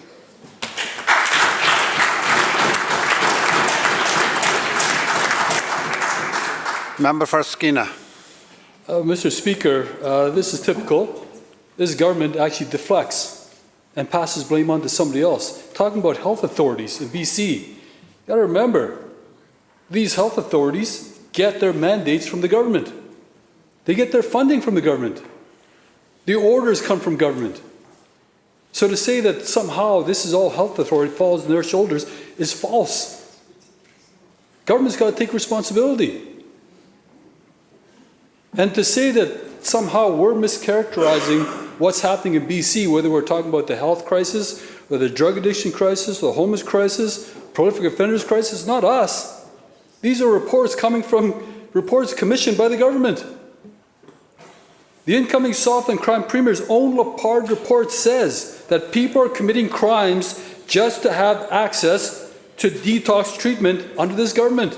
Member for Skeena. Mr. Speaker, this is typical. This government actually deflects and passes blame on to somebody else. Talking about health authorities in BC, you got to remember, these health authorities get their mandates from the government. They get their funding from the government. The orders come from government. So to say that somehow this is all health authority falls on their shoulders is false. Government's got to take responsibility. And to say that somehow we're mischaracterizing what's happening in BC, whether we're talking about the health crisis, or the drug addiction crisis, or the homeless crisis, prolific offenders crisis, not us. These are reports coming from reports commissioned by the government. The incoming soft and crime premier's own Lepard report says that people are committing crimes just to have access to detox treatment under this government.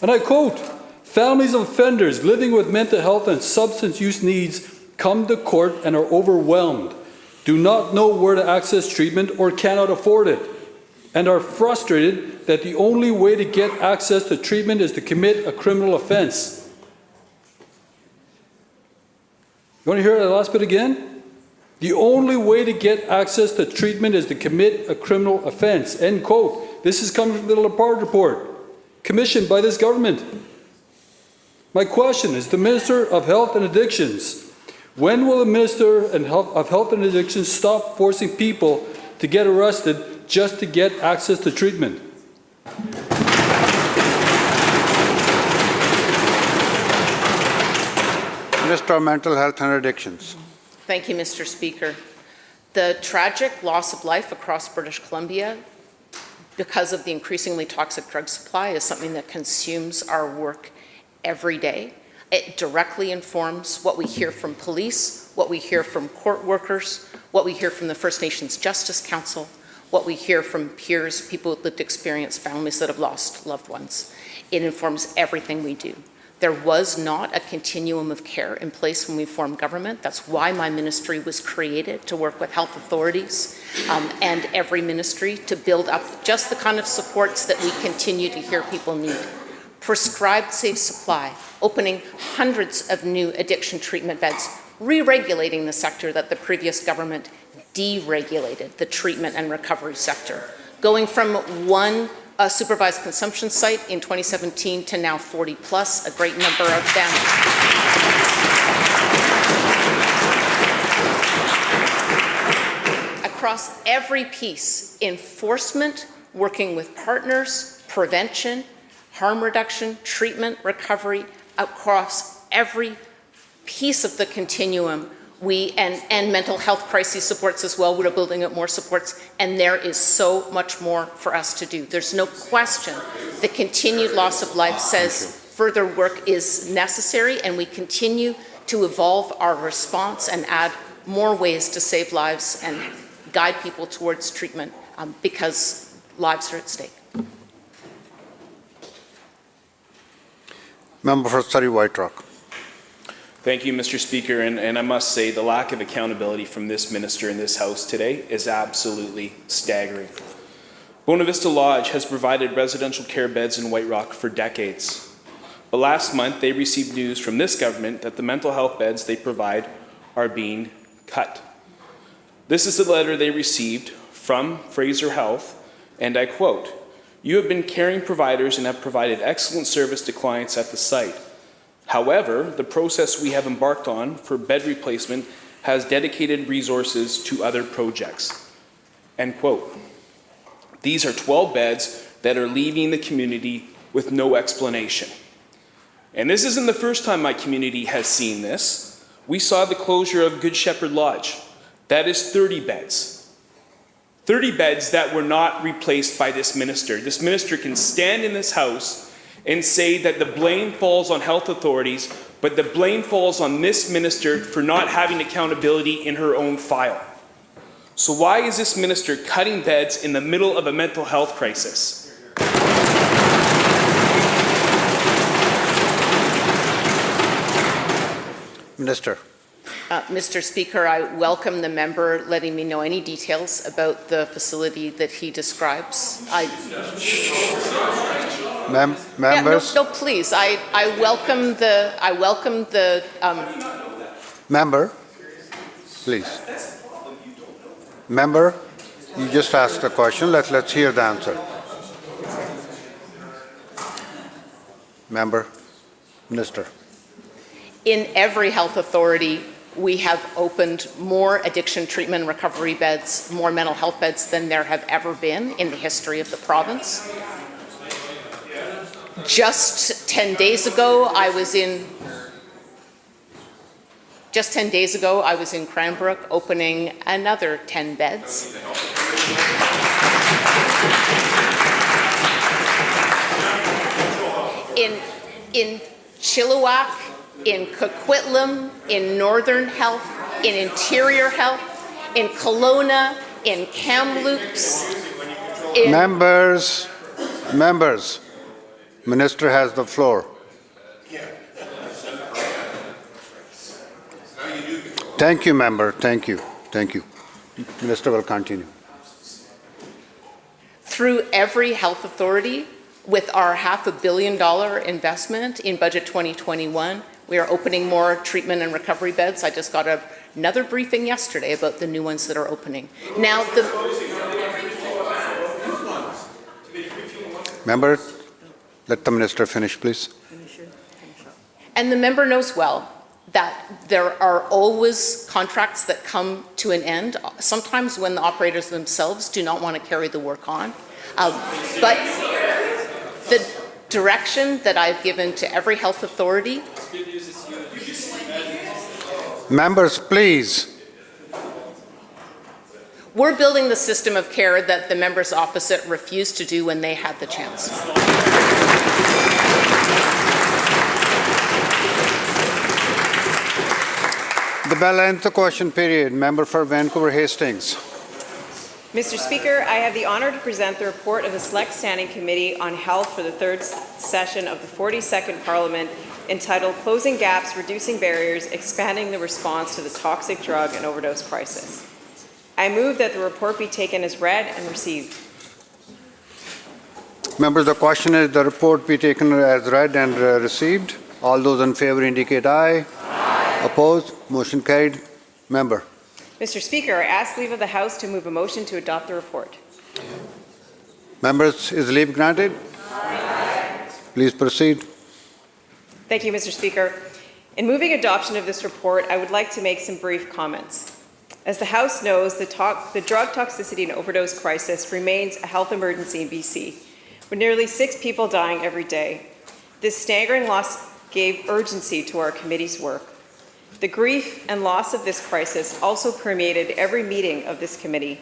And I quote, "Families of offenders living with mental health and substance use needs come to court and are overwhelmed, do not know where to access treatment or cannot afford it, and are frustrated that the only way to get access to treatment is to commit a criminal offense." You want to hear that last bit again? The only way to get access to treatment is to commit a criminal offense, end quote. This is coming from the Lepard report, commissioned by this government. My question is, the Minister of Health and Addictions, when will the Minister of Health and Addictions stop forcing people to get arrested just to get access to treatment? Minister of Mental Health and Addictions. Thank you, Mr. Speaker. The tragic loss of life across British Columbia because of the increasingly toxic drug supply is something that consumes our work every day. It directly informs what we hear from police, what we hear from court workers, what we hear from the First Nations Justice Council, what we hear from peers, people with lived experience, families that have lost loved ones. It informs everything we do. There was not a continuum of care in place when we formed government. That's why my ministry was created, to work with health authorities and every ministry to build up just the kind of supports that we continue to hear people need. Prescribed safe supply, opening hundreds of new addiction treatment beds, re-regulating the sector that the previous government deregulated, the treatment and recovery sector, going from one supervised consumption site in 2017 to now 40 plus, a great number of them. Across every piece, enforcement, working with partners, prevention, harm reduction, treatment, recovery, across every piece of the continuum, and mental health crisis supports as well. We're building up more supports, and there is so much more for us to do. There's no question the continued loss of life says further work is necessary, and we continue to evolve our response and add more ways to save lives and guide people towards treatment because lives are at stake. Member for Surrey White Rock. Thank you, Mr. Speaker, and I must say the lack of accountability from this minister in this House today is absolutely staggering. Bona Vista Lodge has provided residential care beds in White Rock for decades. But last month, they received news from this government that the mental health beds they provide are being cut. This is the letter they received from Fraser Health, and I quote, "You have been caring providers and have provided excellent service to clients at the site. However, the process we have embarked on for bed replacement has dedicated resources to other projects." End quote. These are 12 beds that are leaving the community with no explanation. And this isn't the first time my community has seen this. We saw the closure of Good Shepherd Lodge. That is 30 beds. 30 beds that were not replaced by this minister. This minister can stand in this House and say that the blame falls on health authorities, but the blame falls on this minister for not having accountability in her own file. So why is this minister cutting beds in the middle of a mental health crisis? Minister. Mr. Speaker, I welcome the member letting me know any details about the facility that he describes. Members. No, please. I welcome the. Member, please. Member, you just asked the question. Let's hear the answer. Member, Minister. In every health authority, we have opened more addiction treatment and recovery beds, more mental health beds than there have ever been in the history of the province. Just 10 days ago, I was in Cranbrook opening another 10 beds. In Chilliwack, in Coquitlam, in Northern Health, in Interior Health, in Kelowna, in Kamloops. Members, Minister has the floor. Thank you, member. Thank you. Minister will continue. Through every health authority, with our $500 million investment in budget 2021, we are opening more treatment and recovery beds. I just got a another briefing yesterday about the new ones that are opening. Now, Member, let the minister finish, please. and the member knows well that there are always contracts that come to an end, sometimes when the operators themselves do not want to carry the work on. But the direction that I've given to every health authority. Members, please. We're building the system of care that the members opposite refused to do when they had the chance. The bell ends the question period. Member for Vancouver Hastings. Mr. Speaker, I have the honor to present the report of the Select Standing Committee on Health for the third session of the 42nd Parliament, entitled Closing Gaps, Reducing Barriers, Expanding the Response to the Toxic Drug and Overdose Crisis. I move that the report be taken as read and received. Members, the question is the report be taken as read and received. All those in favor indicate aye. Aye. Opposed? Motion carried. Member. Mr. Speaker, I ask leave of the House to move a motion to adopt the report. Members, is leave granted? Aye. Please proceed. Thank you, Mr. Speaker. In moving adoption of this report, I would like to make some brief comments. As the House knows, the drug toxicity and overdose crisis remains a health emergency in BC, with nearly 6 people dying every day. This staggering loss gave urgency to our committee's work. The grief and loss of this crisis also permeated every meeting of this committee.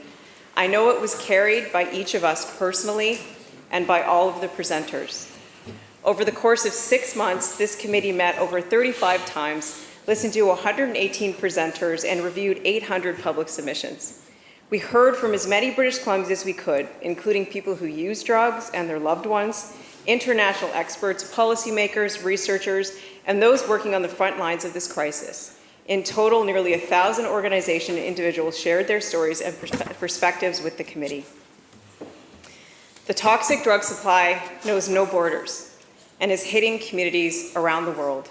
I know it was carried by each of us personally and by all of the presenters. Over the course of 6 months, this committee met over 35 times, listened to 118 presenters, and reviewed 800 public submissions. We heard from as many British Columbians as we could, including people who use drugs and their loved ones, international experts, policymakers, researchers, and those working on the front lines of this crisis. In total, nearly 1,000 organizations and individuals shared their stories and perspectives with the committee. The toxic drug supply knows no borders and is hitting communities around the world.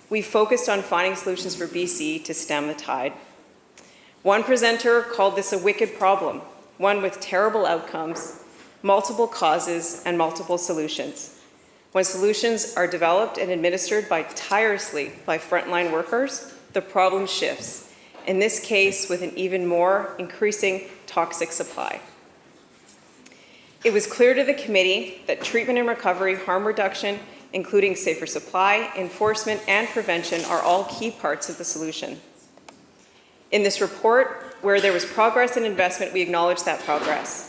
We focused on finding solutions for BC to stem the tide. One presenter called this a wicked problem, one with terrible outcomes, multiple causes, and multiple solutions. When solutions are developed and administered tirelessly by frontline workers, the problem shifts, in this case with an even more increasing toxic supply. It was clear to the committee that treatment and recovery, harm reduction, including safer supply, enforcement, and prevention are all key parts of the solution. In this report, where there was progress and investment, we acknowledge that progress.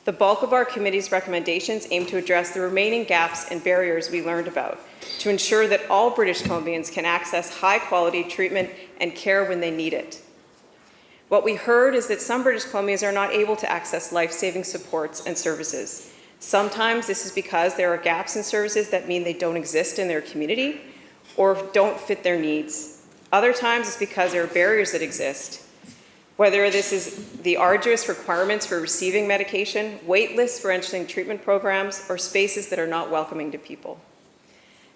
The bulk of our committee's recommendations aim to address the remaining gaps and barriers we learned about, to ensure that all British Columbians can access high-quality treatment and care when they need it. What we heard is that some British Columbians are not able to access life-saving supports and services. Sometimes this is because there are gaps in services that mean they don't exist in their community or don't fit their needs. Other times it's because there are barriers that exist, whether this is the arduous requirements for receiving medication, wait lists for entering treatment programs, or spaces that are not welcoming to people.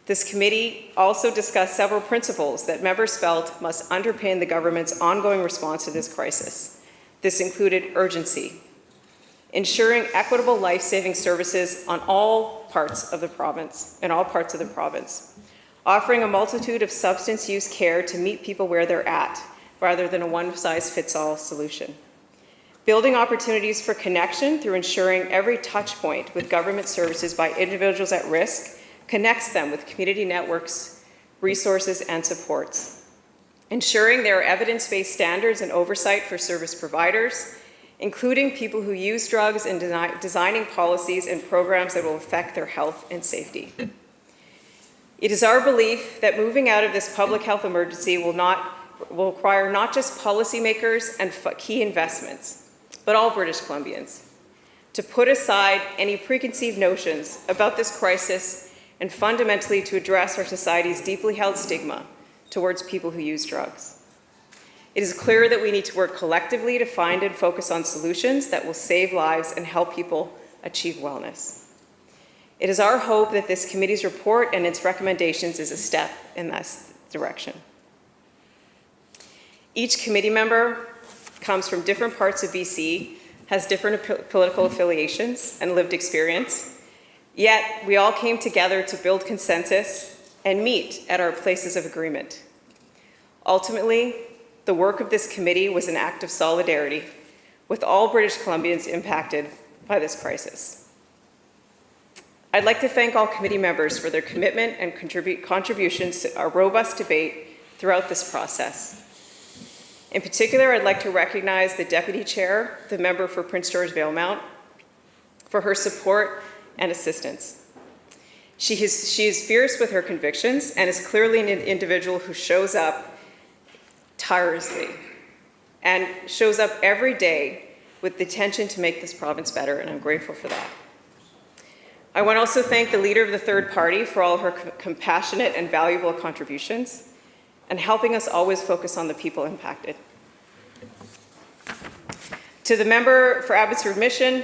This committee also discussed several principles that members felt must underpin the government's ongoing response to this crisis. This included urgency, ensuring equitable life-saving services on all parts of the province, offering a multitude of substance use care to meet people where they're at, rather than a one-size-fits-all solution. Building opportunities for connection through ensuring every touch point with government services by individuals at risk connects them with community networks, resources, and supports. Ensuring there are evidence-based standards and oversight for service providers, including people who use drugs, and designing policies and programs that will affect their health and safety. It is our belief that moving out of this public health emergency will require not just policymakers and key investments, but all British Columbians, to put aside any preconceived notions about this crisis and fundamentally to address our society's deeply held stigma towards people who use drugs. It is clear that we need to work collectively to find and focus on solutions that will save lives and help people achieve wellness. It is our hope that this committee's report and its recommendations is a step in this direction. Each committee member comes from different parts of BC, has different political affiliations and lived experience, yet we all came together to build consensus and meet at our places of agreement. Ultimately, the work of this committee was an act of solidarity with all British Columbians impacted by this crisis. I'd like to thank all committee members for their commitment and contributions to a robust debate throughout this process. In particular, I'd like to recognize the Deputy Chair, the member for Prince George Valemount, for her support and assistance. She is fierce with her convictions and is clearly an individual who shows up tirelessly and shows up every day with the intention to make this province better, and I'm grateful for that. I want to also thank the leader of the third party for all her compassionate and valuable contributions and helping us always focus on the people impacted. To the member for Abbotsford Mission,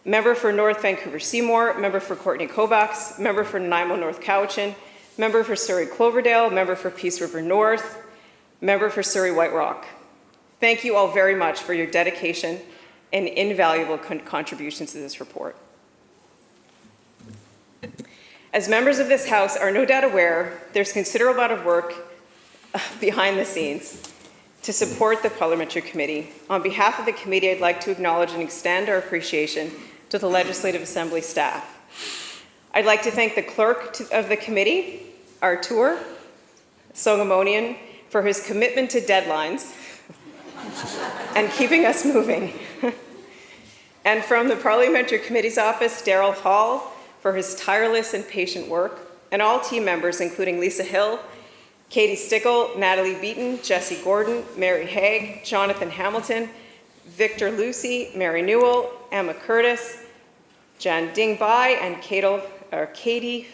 member for North Vancouver Seymour, member for Courtney Kovacs, member for Nanaimo North Cowichan, member for Surrey Cloverdale, member for Peace River North, member for Surrey White Rock. Thank you all very much for your dedication and invaluable contributions to this report. As members of this House are no doubt aware, there's considerable amount of work behind the scenes to support the Parliamentary Committee. On behalf of the committee, I'd like to acknowledge and extend our appreciation to the Legislative Assembly staff. I'd like to thank the clerk of the committee, Artur Songamonian, for his commitment to deadlines and keeping us moving. And from the Parliamentary Committee's office, Daryl Hall, for his tireless and patient work, and all team members, including Lisa Hill, Katie Stickle, Natalie Beaton, Jesse Gordon, Mary Haig, Jonathan Hamilton, Victor Lucy, Mary Newell, Emma Curtis, Jan Ding Bai, and Katie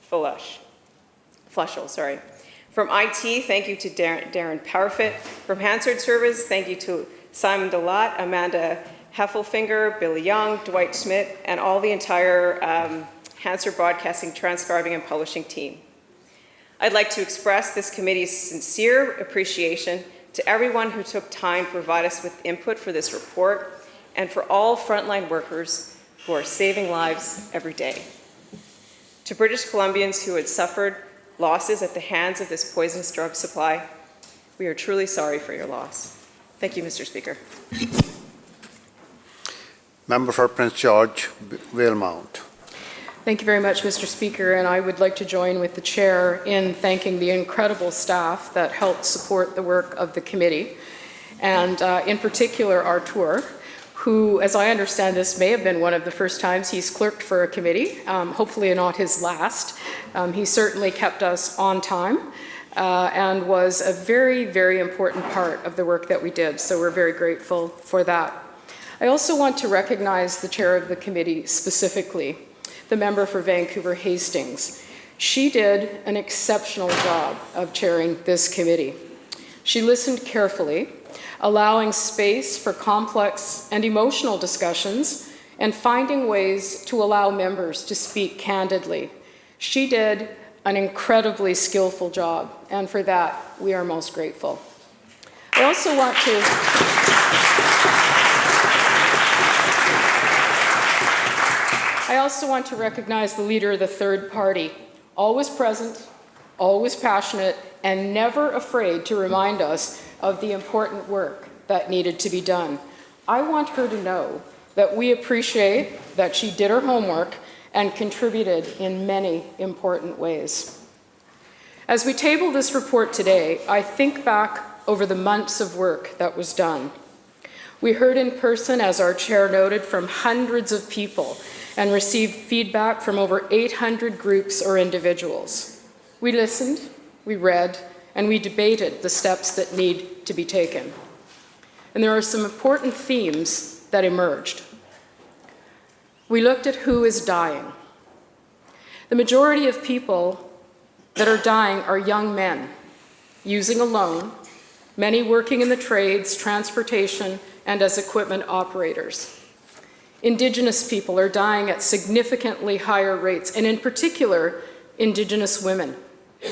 Flushel. Sorry. From IT, thank you to Darren Parfit. From Hansard Service, thank you to Simon Delat, Amanda Heffelfinger, Billy Young, Dwight Schmidt, and all the entire Hansard Broadcasting, Transcribing, and Publishing team. I'd like to express this committee's sincere appreciation to everyone who took time to provide us with input for this report, and for all frontline workers who are saving lives every day. To British Columbians who had suffered losses at the hands of this poisonous drug supply, we are truly sorry for your loss. Thank you, Mr. Speaker. Member for Prince George Valemount. Thank you very much, Mr. Speaker, and I would like to join with the Chair in thanking the incredible staff that helped support the work of the committee, and in particular Artur, who, as I understand this, may have been one of the first times he's clerked for a committee, hopefully not his last. He certainly kept us on time and was a very, very important part of the work that we did, so we're very grateful for that. I also want to recognize the chair of the committee specifically, the member for Vancouver Hastings. She did an exceptional job of chairing this committee. She listened carefully, allowing space for complex and emotional discussions and finding ways to allow members to speak candidly. She did an incredibly skillful job, and for that, we are most grateful. I also want to recognize the leader of the third party, always present, always passionate, and never afraid to remind us of the important work that needed to be done. I want her to know that we appreciate that she did her homework and contributed in many important ways. As we table this report today, I think back over the months of work that was done. We heard in person, as our chair noted, from hundreds of people and received feedback from over 800 groups or individuals. We listened, we read, and we debated the steps that need to be taken. And there are some important themes that emerged. We looked at who is dying. The majority of people that are dying are young men, using alone, many working in the trades, transportation, and as equipment operators. Indigenous people are dying at significantly higher rates, and in particular, Indigenous women.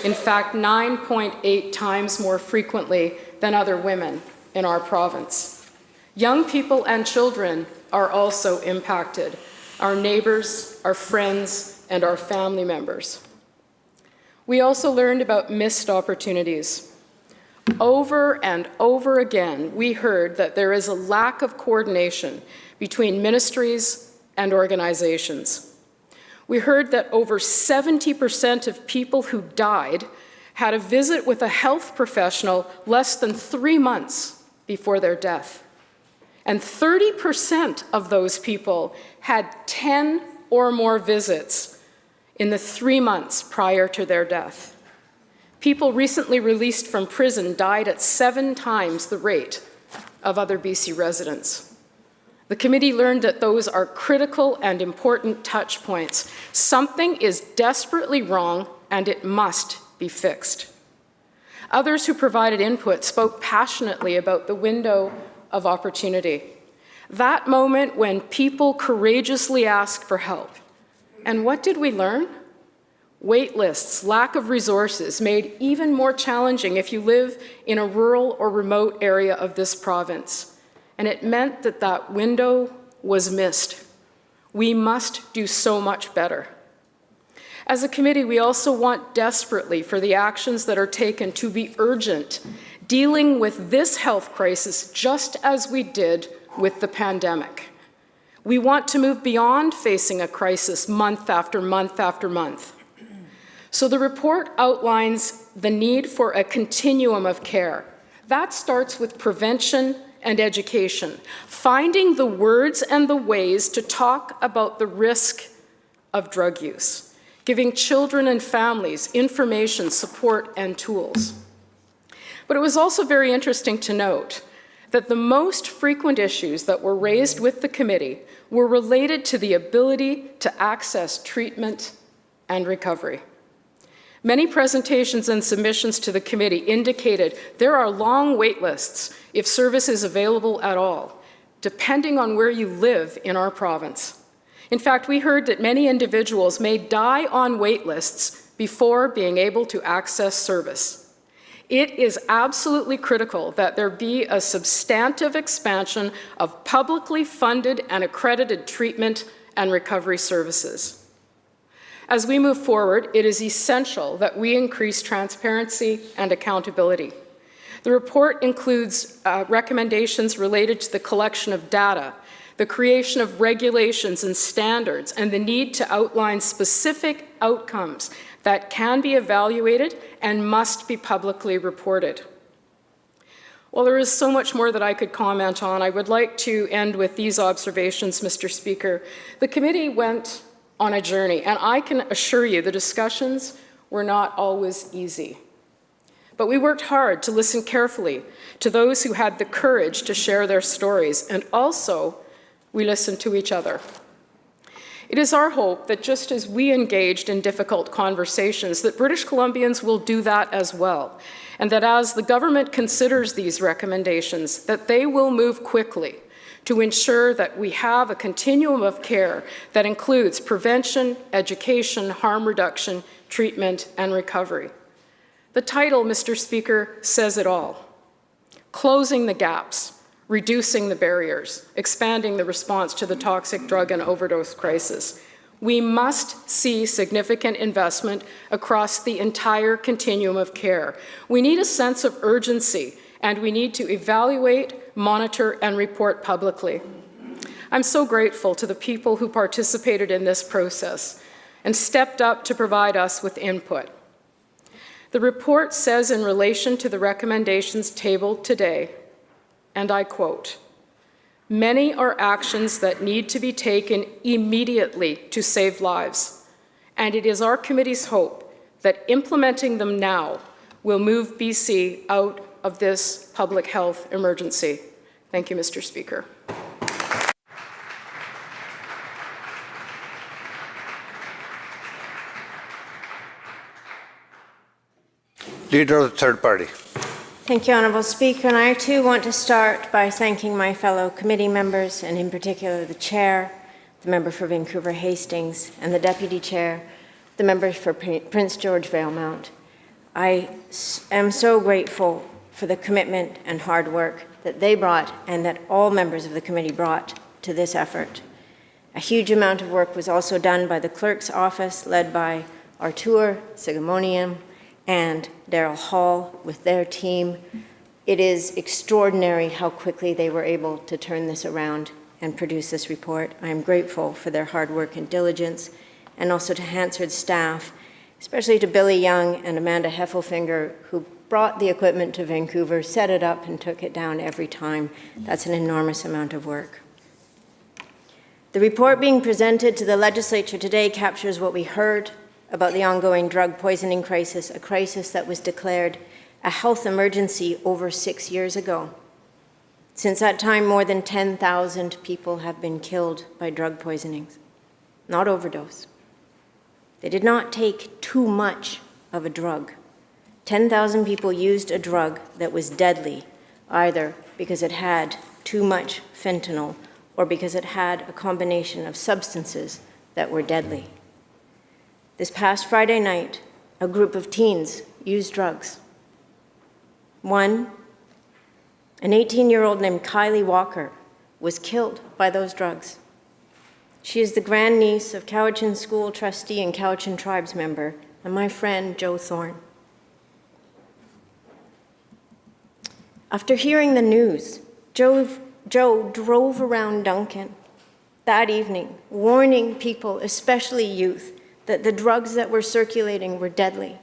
In fact, 9.8 times more frequently than other women in our province. Young people and children are also impacted, our neighbors, our friends, and our family members. We also learned about missed opportunities. Over and over again, we heard that there is a lack of coordination between ministries and organizations. We heard that over 70% of people who died had a visit with a health professional less than 3 months before their death. And 30% of those people had 10 or more visits in the 3 months prior to their death. People recently released from prison died at 7 times the rate of other BC residents. The committee learned that those are critical and important touch points. Something is desperately wrong and it must be fixed. Others who provided input spoke passionately about the window of opportunity. That moment when people courageously asked for help. And what did we learn? Wait lists, lack of resources made even more challenging if you live in a rural or remote area of this province. And it meant that that window was missed. We must do so much better. As a committee, we also want desperately for the actions that are taken to be urgent, dealing with this health crisis just as we did with the pandemic. We want to move beyond facing a crisis month after month after month. So the report outlines the need for a continuum of care. That starts with prevention and education, finding the words and the ways to talk about the risk of drug use, giving children and families information, support, and tools. But it was also very interesting to note that the most frequent issues that were raised with the committee were related to the ability to access treatment and recovery. Many presentations and submissions to the committee indicated there are long wait lists if service is available at all, depending on where you live in our province. In fact, we heard that many individuals may die on wait lists before being able to access service. It is absolutely critical that there be a substantive expansion of publicly funded and accredited treatment and recovery services. As we move forward, it is essential that we increase transparency and accountability. The report includes recommendations related to the collection of data, the creation of regulations and standards, and the need to outline specific outcomes that can be evaluated and must be publicly reported. While there is so much more that I could comment on, I would like to end with these observations, Mr. Speaker. The committee went on a journey, and I can assure you the discussions were not always easy. But we worked hard to listen carefully to those who had the courage to share their stories, and also we listened to each other. It is our hope that just as we engaged in difficult conversations, that British Columbians will do that as well, and that as the government considers these recommendations, that they will move quickly to ensure that we have a continuum of care that includes prevention, education, harm reduction, treatment, and recovery. The title, Mr. Speaker, says it all. Closing the gaps, reducing the barriers, expanding the response to the toxic drug and overdose crisis. We must see significant investment across the entire continuum of care. We need a sense of urgency, and we need to evaluate, monitor, and report publicly. I'm so grateful to the people who participated in this process and stepped up to provide us with input. The report says in relation to the recommendations tabled today, and I quote, "Many are actions that need to be taken immediately to save lives, and it is our committee's hope that implementing them now will move BC out of this public health emergency." Thank you, Mr. Speaker. Leader of the third party. Thank you, Honourable Speaker. And I too want to start by thanking my fellow committee members, and in particular the Chair, the member for Vancouver Hastings, and the Deputy Chair, the member for Prince George Valemount. I am so grateful for the commitment and hard work that they brought and that all members of the committee brought to this effort. A huge amount of work was also done by the clerk's office, led by Artur Sigamonian and Daryl Hall with their team. It is extraordinary how quickly they were able to turn this around and produce this report. I am grateful for their hard work and diligence, and also to Hansard's staff, especially to Billy Young and Amanda Heffelfinger, who brought the equipment to Vancouver, set it up, and took it down every time. That's an enormous amount of work. The report being presented to the Legislature today captures what we heard about the ongoing drug poisoning crisis, a crisis that was declared a health emergency over 6 years ago. Since that time, more than 10,000 people have been killed by drug poisonings, not overdose. They did not take too much of a drug. 10,000 people used a drug that was deadly, either because it had too much fentanyl or because it had a combination of substances that were deadly. This past Friday night, a group of teens used drugs. One, an 18-year-old named Kylie Walker, was killed by those drugs. She is the grandniece of Cowichan School trustee and Cowichan Tribes member, and my friend Joe Thorne. After hearing the news, Joe drove around Duncan that evening, warning people, especially youth, that the drugs that were circulating were deadly.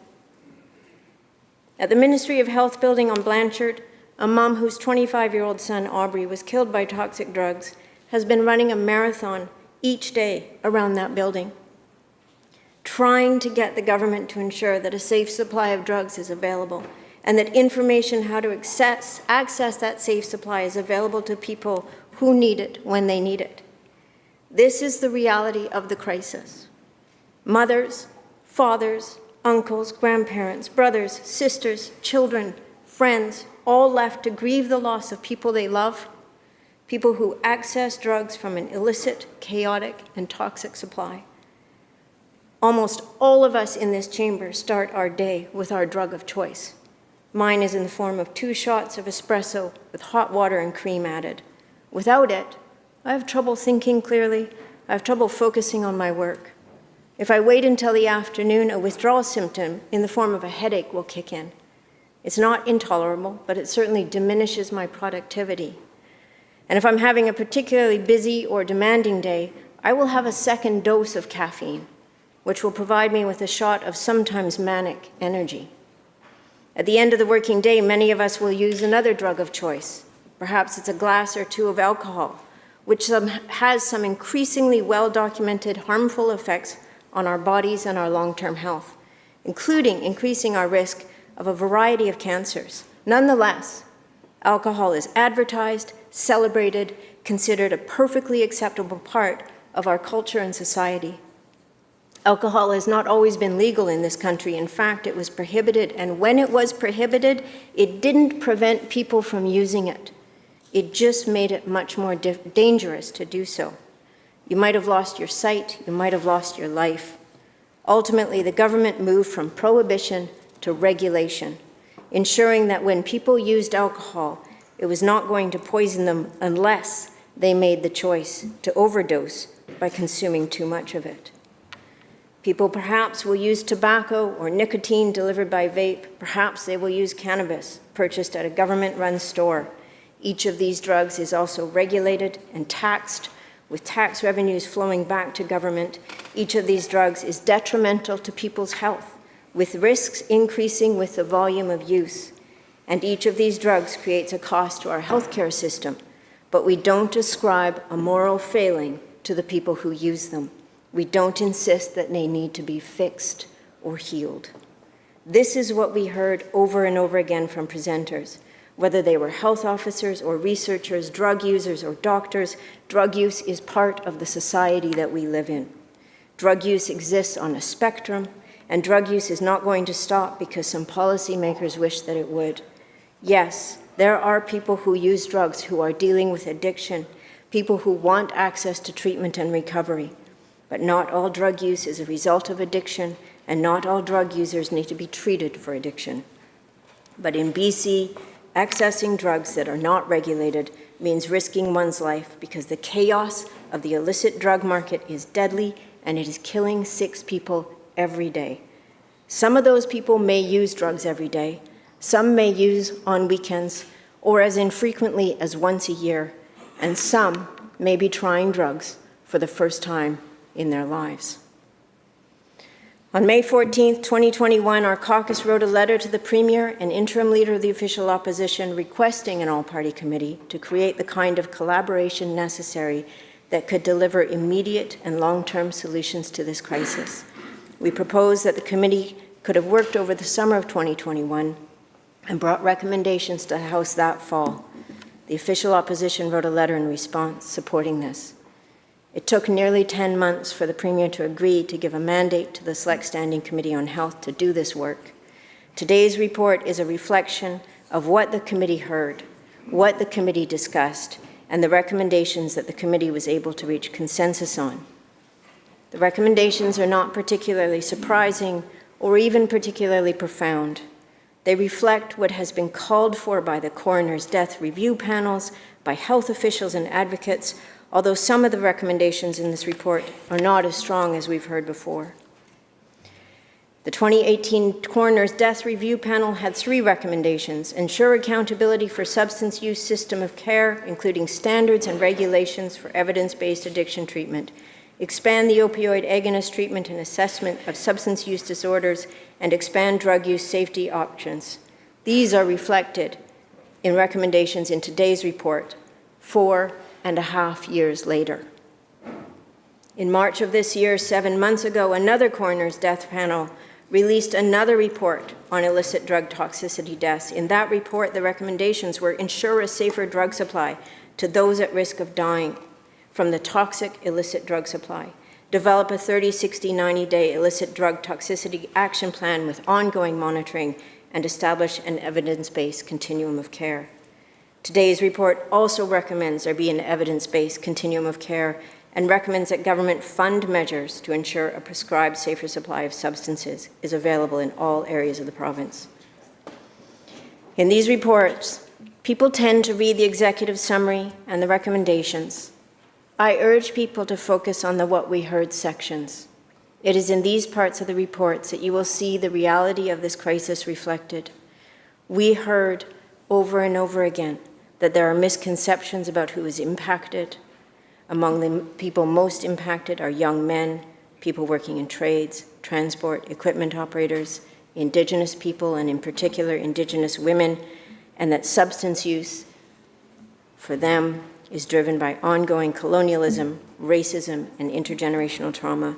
At the Ministry of Health building on Blanchard, a mom whose 25-year-old son, Aubrey, was killed by toxic drugs, has been running a marathon each day around that building, trying to get the government to ensure that a safe supply of drugs is available and that information how to access that safe supply is available to people who need it when they need it. This is the reality of the crisis. Mothers, fathers, uncles, grandparents, brothers, sisters, children, friends, all left to grieve the loss of people they love, people who access drugs from an illicit, chaotic, and toxic supply. Almost all of us in this chamber start our day with our drug of choice. Mine is in the form of 2 shots of espresso with hot water and cream added. Without it, I have trouble thinking clearly. I have trouble focusing on my work. If I wait until the afternoon, a withdrawal symptom in the form of a headache will kick in. It's not intolerable, but it certainly diminishes my productivity. And if I'm having a particularly busy or demanding day, I will have a second dose of caffeine, which will provide me with a shot of sometimes manic energy. At the end of the working day, many of us will use another drug of choice. Perhaps it's a glass or 2 of alcohol, which has some increasingly well-documented harmful effects on our bodies and our long-term health, including increasing our risk of a variety of cancers. Nonetheless, alcohol is advertised, celebrated, considered a perfectly acceptable part of our culture and society. Alcohol has not always been legal in this country. In fact, it was prohibited, and when it was prohibited, it didn't prevent people from using it. It just made it much more dangerous to do so. You might have lost your sight, you might have lost your life. Ultimately, the government moved from prohibition to regulation, ensuring that when people used alcohol, it was not going to poison them unless they made the choice to overdose by consuming too much of it. People perhaps will use tobacco or nicotine delivered by vape. Perhaps they will use cannabis purchased at a government-run store. Each of these drugs is also regulated and taxed, with tax revenues flowing back to government. Each of these drugs is detrimental to people's health, with risks increasing with the volume of use. And each of these drugs creates a cost to our healthcare system, but we don't ascribe a moral failing to the people who use them. We don't insist that they need to be fixed or healed. This is what we heard over and over again from presenters. Whether they were health officers or researchers, drug users or doctors, drug use is part of the society that we live in. Drug use exists on a spectrum, and drug use is not going to stop because some policymakers wish that it would. Yes, there are people who use drugs who are dealing with addiction, people who want access to treatment and recovery. But not all drug use is a result of addiction, and not all drug users need to be treated for addiction. But in BC, Accessing drugs that are not regulated means risking one's life because the chaos of the illicit drug market is deadly and it is killing 6 people every day. Some of those people may use drugs every day, some may use on weekends or as infrequently as once a year, and some may be trying drugs for the first time in their lives. On May 14, 2021, our caucus wrote a letter to the Premier and interim leader of the official opposition requesting an all-party committee to create the kind of collaboration necessary that could deliver immediate and long-term solutions to this crisis. We proposed that the committee could have worked over the summer of 2021 and brought recommendations to the House that fall. The official opposition wrote a letter in response supporting this. It took nearly 10 months for the Premier to agree to give a mandate to the Select Standing Committee on Health to do this work. Today's report is a reflection of what the committee heard, what the committee discussed, and the recommendations that the committee was able to reach consensus on. The recommendations are not particularly surprising or even particularly profound. They reflect what has been called for by the coroner's death review panels, by health officials and advocates, although some of the recommendations in this report are not as strong as we've heard before. The 2018 Coroner's Death Review Panel had 3 recommendations: ensure accountability for substance use system of care, including standards and regulations for evidence-based addiction treatment, expand the opioid agonist treatment and assessment of substance use disorders, and expand drug use safety options. These are reflected in recommendations in today's report, 4.5 years later. In March of this year, 7 months ago, another coroner's death panel released another report on illicit drug toxicity deaths. In that report, the recommendations were ensure a safer drug supply to those at risk of dying from the toxic illicit drug supply, develop a 30, 60, 90-day illicit drug toxicity action plan with ongoing monitoring, and establish an evidence-based continuum of care. Today's report also recommends there be an evidence-based continuum of care and recommends that government fund measures to ensure a prescribed safer supply of substances is available in all areas of the province. In these reports, people tend to read the executive summary and the recommendations. I urge people to focus on the what we heard sections. It is in these parts of the reports that you will see the reality of this crisis reflected. We heard over and over again that there are misconceptions about who is impacted. Among the people most impacted are young men, people working in trades, transport, equipment operators, Indigenous people, and in particular Indigenous women, and that substance use for them is driven by ongoing colonialism, racism, and intergenerational trauma.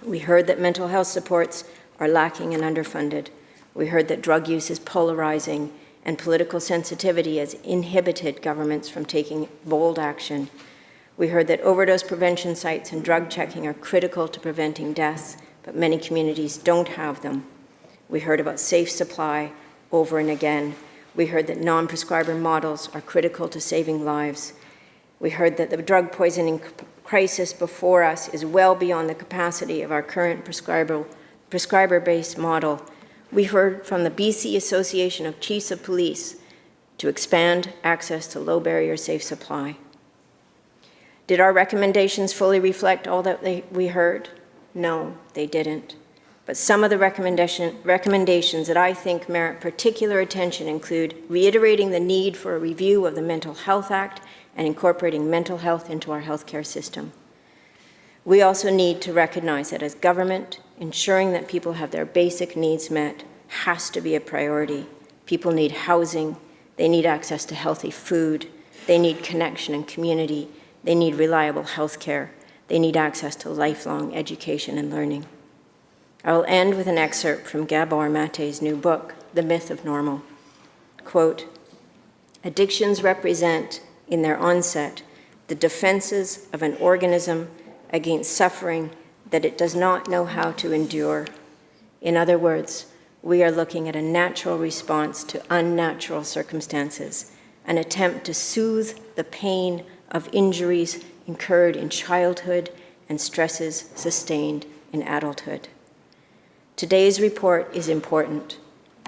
We heard that mental health supports are lacking and underfunded. We heard that drug use is polarizing and political sensitivity has inhibited governments from taking bold action. We heard that overdose prevention sites and drug checking are critical to preventing deaths, but many communities don't have them. We heard about safe supply over and again. We heard that non-prescriber models are critical to saving lives. We heard that the drug poisoning crisis before us is well beyond the capacity of our current prescriber-based model. We heard from the BC Association of Chiefs of Police to expand access to low-barrier safe supply. Did our recommendations fully reflect all that we heard? No, they didn't. But some of the recommendations that I think merit particular attention include reiterating the need for a review of the Mental Health Act and incorporating mental health into our healthcare system. We also need to recognize that as government, ensuring that people have their basic needs met has to be a priority. People need housing, they need access to healthy food, they need connection and community, they need reliable health care, they need access to lifelong education and learning. I will end with an excerpt from Gabor Mate's new book, The Myth of Normal. Quote, "Addictions represent, in their onset, the defenses of an organism against suffering that it does not know how to endure. In other words, we are looking at a natural response to unnatural circumstances, an attempt to soothe the pain of injuries incurred in childhood and stresses sustained in adulthood." Today's report is important.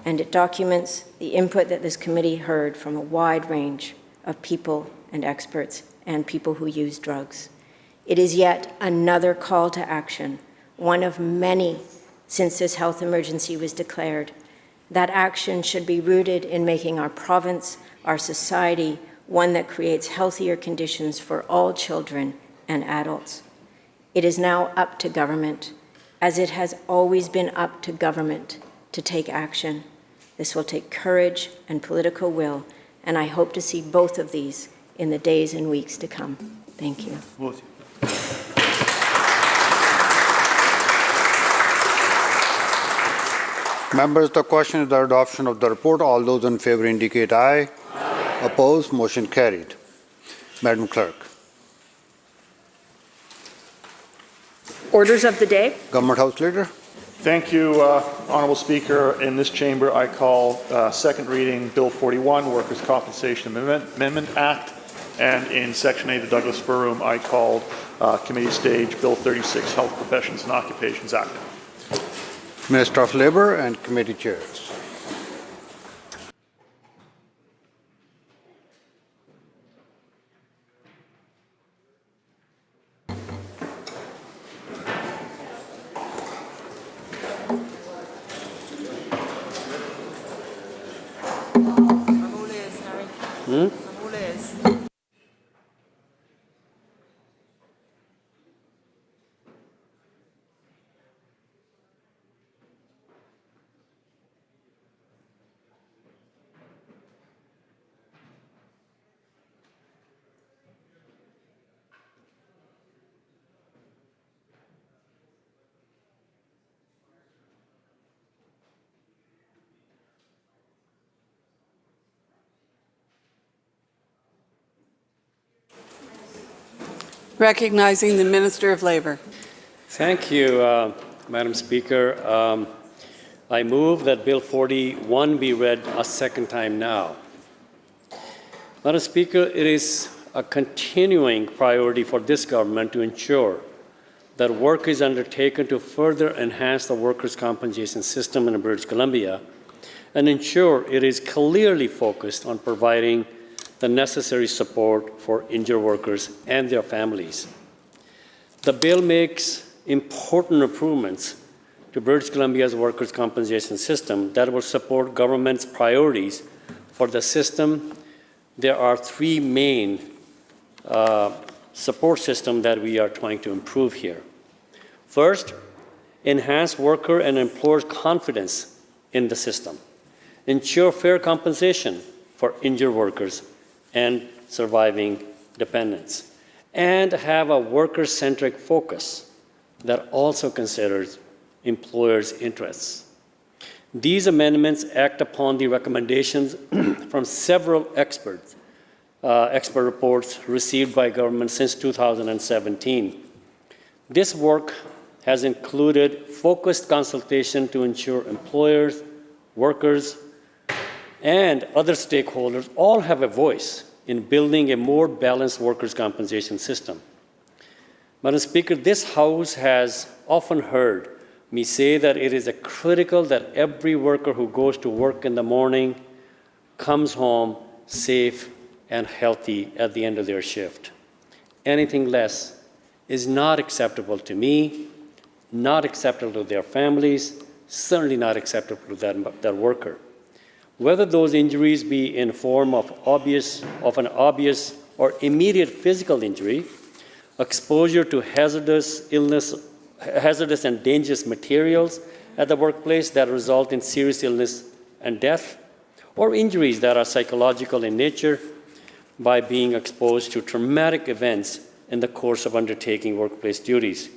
and it documents the input that this committee heard from a wide range of people and experts and people who use drugs. It is yet another call to action, one of many since this health emergency was declared. That action should be rooted in making our province, our society, one that creates healthier conditions for all children and adults. It is now up to government, as it has always been up to government, to take action. This will take courage and political will, and I hope to see both of these in the days and weeks to come. Thank you. Members, the question is the adoption of the report. All those in favor indicate aye. Aye. Opposed? Motion carried. Madam Clerk. Orders of the day. Government House Leader. Thank you, Honourable Speaker. In this chamber, I call second reading Bill 41, Workers' Compensation Amendment Act, and in Section A, the Douglas Fir Room, I called committee stage Bill 36, Health Professions and Occupations Act. Minister of Labour and committee chairs. Recognizing the Minister of Labour. Thank you, Madam Speaker. I move that Bill 41 be read a second time now. Madam Speaker, it is a continuing priority for this government to ensure that work is undertaken to further enhance the workers' compensation system in British Columbia and ensure it is clearly focused on providing the necessary support for injured workers and their families. The bill makes important improvements to British Columbia's workers' compensation system that will support government's priorities for the system. There are three main support systems that we are trying to improve here. First, enhance worker and employers' confidence in the system. Ensure fair compensation for injured workers and surviving dependents, and have a worker-centric focus that also considers employers' interests. These amendments act upon the recommendations from several expert reports received by government since 2017. This work has included focused consultation to ensure employers, workers, and other stakeholders all have a voice in building a more balanced workers' compensation system. Madam Speaker, this House has often heard me say that it is critical that every worker who goes to work in the morning comes home safe and healthy at the end of their shift. Anything less is not acceptable to me, not acceptable to their families, certainly not acceptable to that worker. Whether those injuries be in form of an obvious or immediate physical injury, exposure to hazardous and dangerous materials at the workplace that result in serious illness and death, or injuries that are psychological in nature by being exposed to traumatic events in the course of undertaking workplace duties.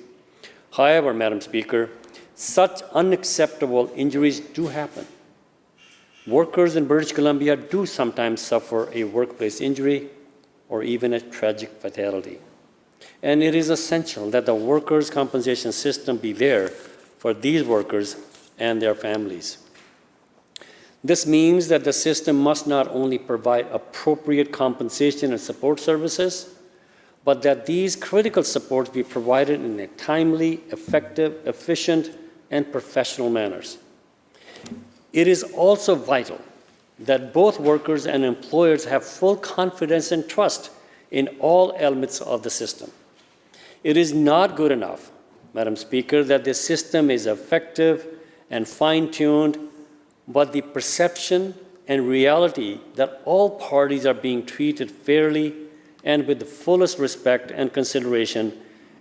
However, Madam Speaker, such unacceptable injuries do happen. Workers in British Columbia do sometimes suffer a workplace injury or even a tragic fatality. And it is essential that the workers' compensation system be there for these workers and their families. This means that the system must not only provide appropriate compensation and support services, but that these critical supports be provided in a timely, effective, efficient, and professional manners. It is also vital that both workers and employers have full confidence and trust in all elements of the system. It is not good enough, Madam Speaker, that the system is effective and fine-tuned, but the perception and reality that all parties are being treated fairly and with the fullest respect and consideration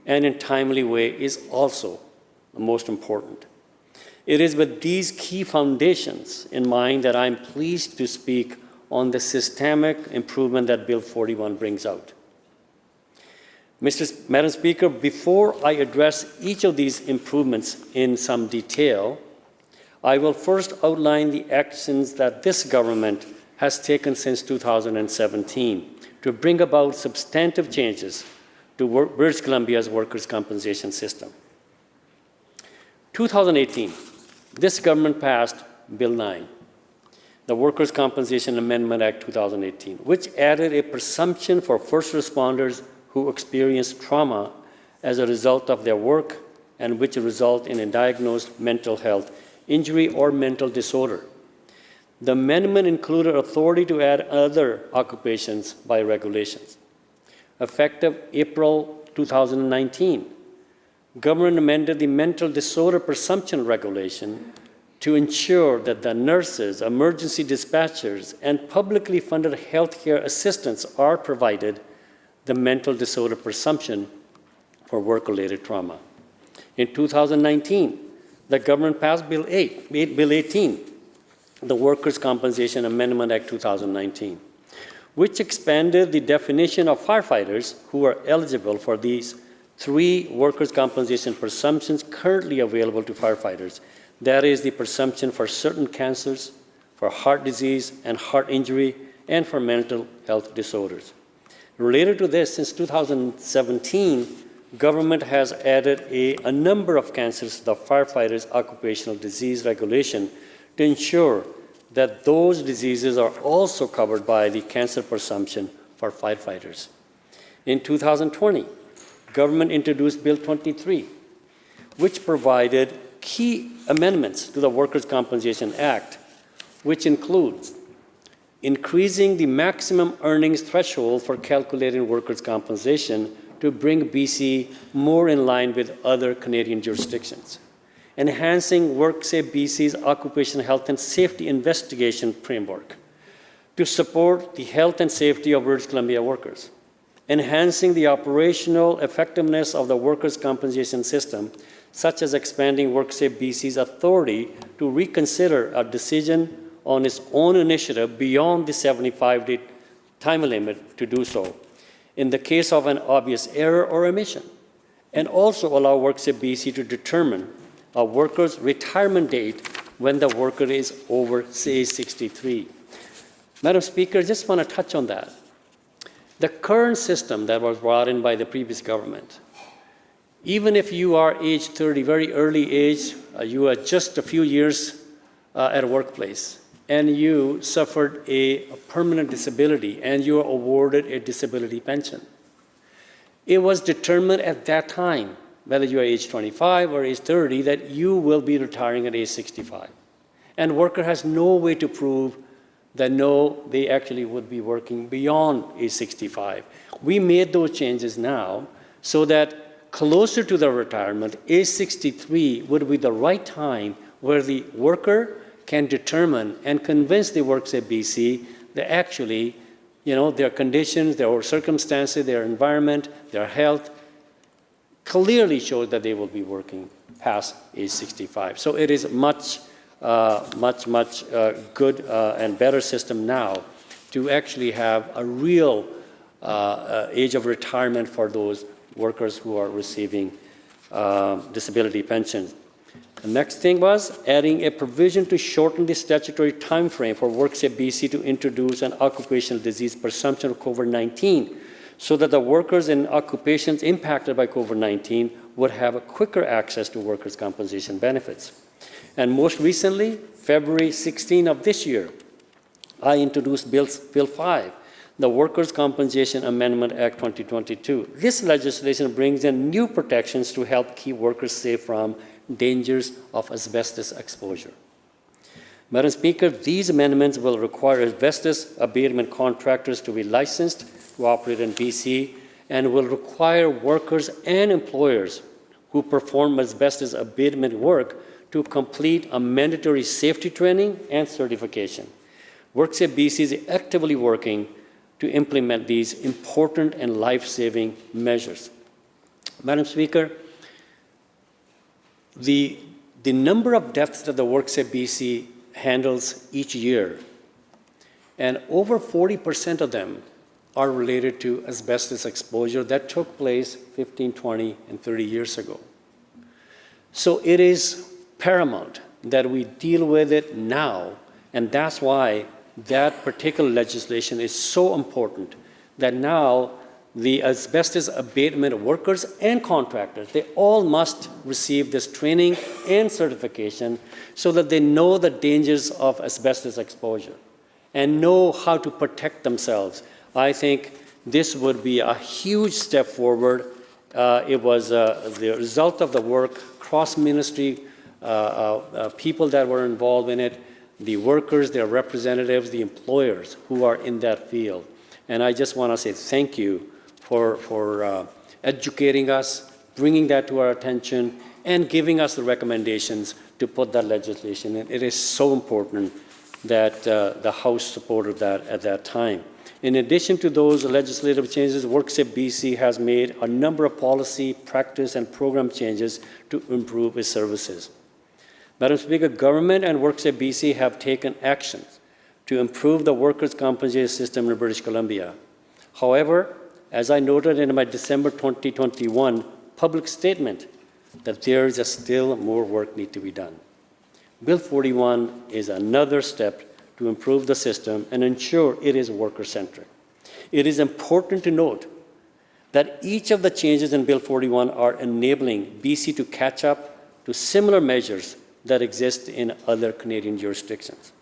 and in a timely way is also the most important. It is with these key foundations in mind that I'm pleased to speak on systemic improvement that Bill 41 brings out. Madam Speaker, before I address each of these improvements in some detail, I will first outline the actions that this government has taken since 2017 to bring about substantive changes to British Columbia's workers' compensation system. 2018, this government passed Bill 9, the Workers' Compensation Amendment Act 2018, which added a presumption for first responders who experience trauma as a result of their work and which result in a diagnosed mental health injury or mental disorder. The amendment included authority to add other occupations by regulations. Effective April 2019, government amended the mental disorder presumption regulation to ensure that the nurses, emergency dispatchers, and publicly funded healthcare assistants are provided the mental disorder presumption for work-related trauma. In 2019, the government passed Bill 18, the Workers' Compensation Amendment Act 2019, which expanded the definition of firefighters who are eligible for these three workers' compensation presumptions currently available to firefighters. That is the presumption for certain cancers, for heart disease and heart injury, and for mental health disorders. Related to this, since 2017, government has added a number of cancers to the firefighters' occupational disease regulation to ensure that those diseases are also covered by the cancer presumption for firefighters. In 2020, government introduced Bill 23, which provided key amendments to the Workers' Compensation Act, which includes increasing the maximum earnings threshold for calculating workers' compensation to bring BC more in line with other Canadian jurisdictions, enhancing WorkSafe BC's occupational health and safety investigation framework to support the health and safety of British Columbia workers, enhancing the operational effectiveness of the workers' compensation system, such as expanding WorkSafe BC's authority to reconsider a decision on its own initiative beyond the 75-day time limit to do so, in the case of an obvious error or omission, and also allow WorkSafe BC to determine a worker's retirement date when the worker is over, say, 63. Madam Speaker, I just want to touch on that. The current system that was brought in by the previous government, even if you are age 30, very early age, you are just a few years at a workplace, and you suffered a permanent disability and you are awarded a disability pension. It was determined at that time, whether you are age 25 or age 30, that you will be retiring at age 65. And worker has no way to prove that no, they actually would be working beyond age 65. We made those changes now so that closer to the retirement, age 63 would be the right time where the worker can determine and convince the WorkSafe BC that actually, their conditions, their circumstances, their environment, their health clearly shows that they will be working past age 65. So it is much good and better system now to actually have a real age of retirement for those workers who are receiving disability pensions. The next thing was adding a provision to shorten the statutory time frame for WorkSafe BC to introduce an occupational disease presumption of COVID-19 so that the workers in occupations impacted by COVID-19 would have a quicker access to workers' compensation benefits. And most recently, February 16 of this year, I introduced Bill 5, the Workers' Compensation Amendment Act 2022. This legislation brings in new protections to help keep workers safe from dangers of asbestos exposure. Madam Speaker, these amendments will require asbestos abatement contractors to be licensed to operate in BC and will require workers and employers who perform asbestos abatement work to complete a mandatory safety training and certification. WorkSafe BC is actively working to implement these important and life-saving measures. Madam Speaker, the number of deaths that the WorkSafe BC handles each year, and over 40% of them are related to asbestos exposure that took place 15, 20, and 30 years ago. So it is paramount that we deal with it now, and that's why that particular legislation is so important, that now the asbestos abatement workers and contractors, they all must receive this training and certification so that they know the dangers of asbestos exposure and know how to protect themselves. I think this would be a huge step forward. It was the result of the work, cross-ministry, people that were involved in it, the workers, their representatives, the employers who are in that field. And I just want to say thank you for educating us, bringing that to our attention, and giving us the recommendations to put that legislation in. It is so important that the House supported that at that time. In addition to those legislative changes, WorkSafe BC has made a number of policy, practice, and program changes to improve its services. Madam Speaker, government and WorkSafe BC have taken actions to improve the workers' compensation system in British Columbia. However, as I noted in my December 2021 public statement, that there is still more work need to be done. Bill 41 is another step to improve the system and ensure it is worker-centric. It is important to note that each of the changes in Bill 41 are enabling BC to catch up to similar measures that exist in other Canadian jurisdictions.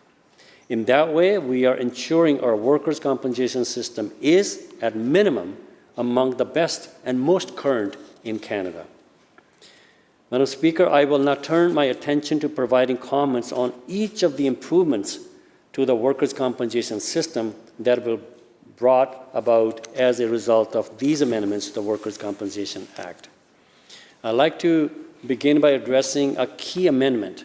In that way, we are ensuring our workers' compensation system is, at minimum, among the best and most current in Canada. Madam Speaker, I will now turn my attention to providing comments on each of the improvements to the workers' compensation system that will be brought about as a result of these amendments to the Workers' Compensation Act. I'd like to begin by addressing a key amendment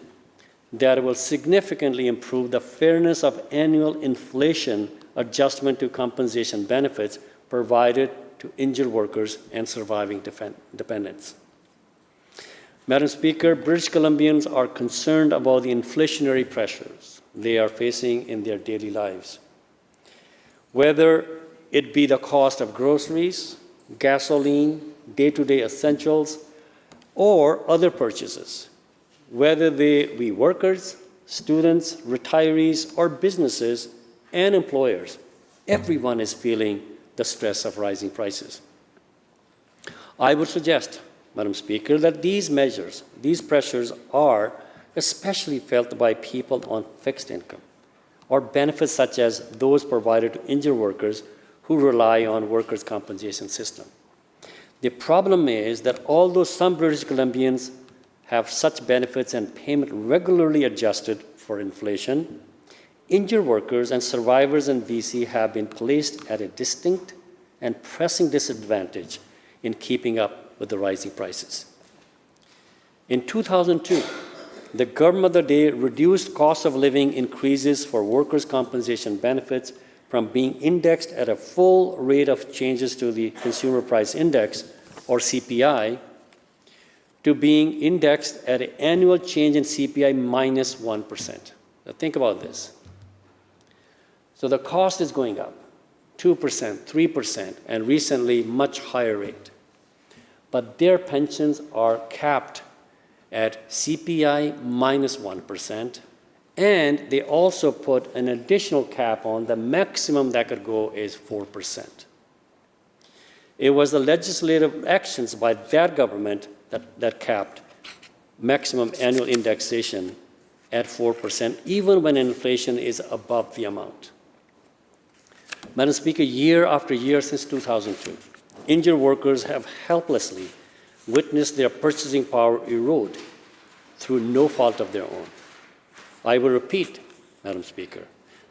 that will significantly improve the fairness of annual inflation adjustment to compensation benefits provided to injured workers and surviving dependents. Madam Speaker, British Columbians are concerned about the inflationary pressures they are facing in their daily lives. Whether it be the cost of groceries, gasoline, day-to-day essentials, or other purchases, whether they be workers, students, retirees, or businesses and employers, everyone is feeling the stress of rising prices. I would suggest, Madam Speaker, that these measures, these pressures are especially felt by people on fixed income or benefits such as those provided to injured workers who rely on workers' compensation system. The problem is that although some British Columbians have such benefits and payment regularly adjusted for inflation, injured workers and survivors in BC have been placed at a distinct and pressing disadvantage in keeping up with the rising prices. In 2002, the government of the day reduced cost of living increases for workers' compensation benefits from being indexed at a full rate of changes to the Consumer Price Index, or CPI, to being indexed at an annual change in CPI minus 1%. Now think about this. So the cost is going up, 2%, 3%, and recently much higher rate. But their pensions are capped at CPI minus 1%, and they also put an additional cap on the maximum that could go is 4%. It was the legislative actions by that government that capped maximum annual indexation at 4%, even when inflation is above the amount. Madam Speaker, year after year since 2002, injured workers have helplessly witnessed their purchasing power erode through no fault of their own. I will repeat Madam Speaker.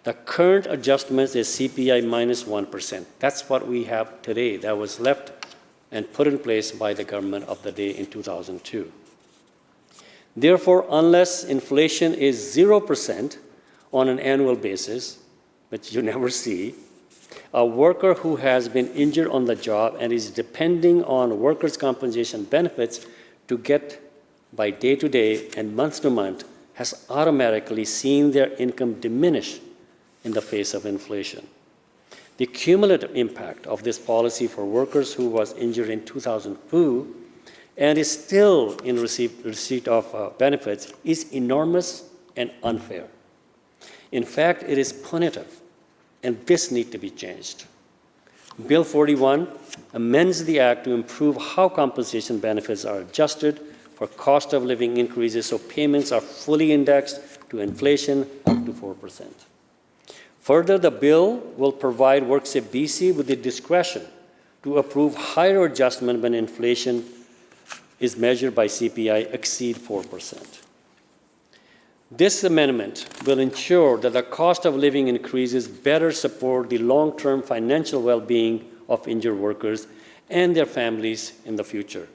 The current adjustment is CPI minus 1%. That's what we have today. That was left and put in place by the government of the day in 2002. Therefore, unless inflation is 0% on an annual basis, which you never see, a worker who has been injured on the job and is depending on workers' compensation benefits to get by day to day and month to month has automatically seen their income diminish in the face of inflation. The cumulative impact of this policy for workers who was injured in 2002 and is still in receipt of benefits is enormous and unfair. In fact, it is punitive, and this needs to be changed. Bill 41 amends the Act to improve how compensation benefits are adjusted for cost of living increases so payments are fully indexed to inflation up to 4%. Further, the bill will provide WorkSafe BC with the discretion to approve higher adjustment when inflation is measured by CPI exceed 4%. This amendment will ensure that the cost of living increases better support the long-term financial well-being of injured workers and their families in the future.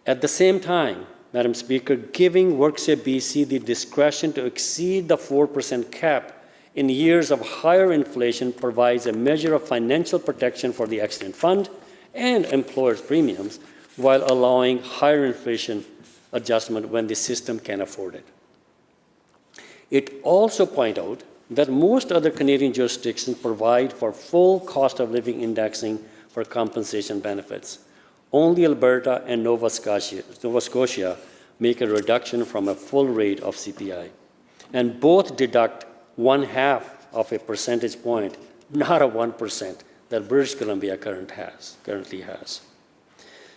At the same time, Madam Speaker, giving WorkSafe BC the discretion to exceed the 4% cap in years of higher inflation provides a measure of financial protection for the accident fund and employers' premiums while allowing higher inflation adjustment when the system can afford it. It also points out that most other Canadian jurisdictions provide for full cost of living indexing for compensation benefits. Only Alberta and Nova Scotia make a reduction from a full rate of CPI, and both deduct 0.5 of a percentage point, not a 1% that British Columbia currently has.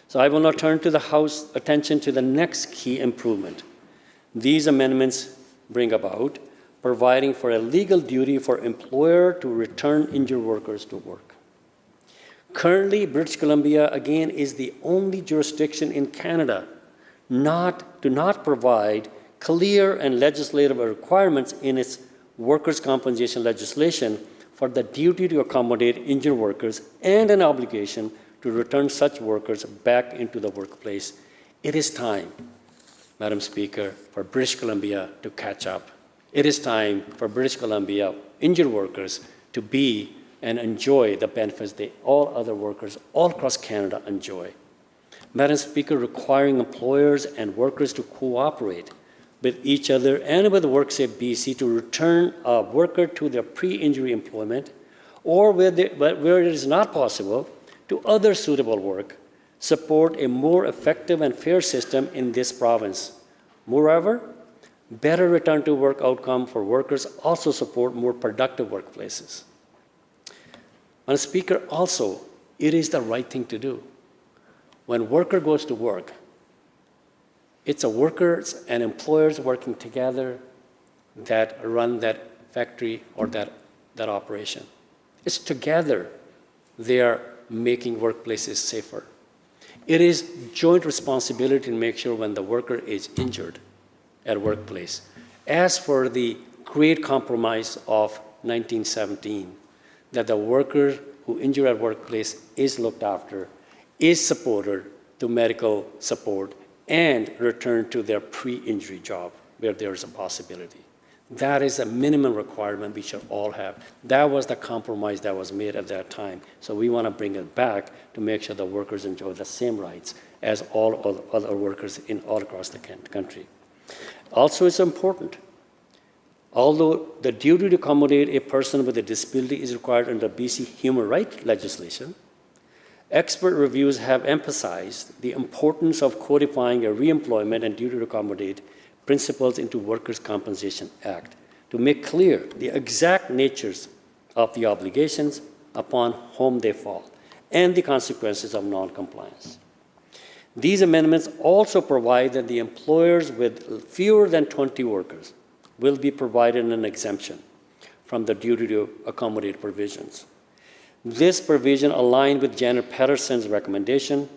So I will now turn to the House attention to the next key improvement. These amendments bring about providing for a legal duty for employer to return injured workers to work. Currently, British Columbia, again, is the only jurisdiction in Canada to not provide clear and legislative requirements in its workers' compensation legislation for the duty to accommodate injured workers and an obligation to return such workers back into the workplace. It is time, Madam Speaker, for British Columbia to catch up. It is time for British Columbia injured workers to be and enjoy the benefits that all other workers all across Canada enjoy. Madam Speaker, requiring employers and workers to cooperate with each other and with WorkSafe BC to return a worker to their pre-injury employment, or where it is not possible, to other suitable work, support a more effective and fair system in this province. Moreover, better return to work outcome for workers also support more productive workplaces. Madam Speaker, also, it is the right thing to do. When a worker goes to work, it's a workers and employers working together that run that factory or that operation. It's together they are making workplaces safer. It is joint responsibility to make sure when the worker is injured at workplace. As for the great compromise of 1917, that the worker who injured at workplace is looked after, is supported to medical support, and returned to their pre-injury job where there is a possibility. That is a minimum requirement we should all have. That was the compromise that was made at that time. So we want to bring it back to make sure the workers enjoy the same rights as all other workers all across the country. Also, it's important, although the duty to accommodate a person with a disability is required under BC human rights legislation, expert reviews have emphasized the importance of codifying a reemployment and duty to accommodate principles into Workers' Compensation Act to make clear the exact natures of the obligations upon whom they fall and the consequences of non-compliance. These amendments also provide that the employers with fewer than 20 workers will be provided an exemption from the duty to accommodate provisions. This provision aligned with Janet Patterson's recommendation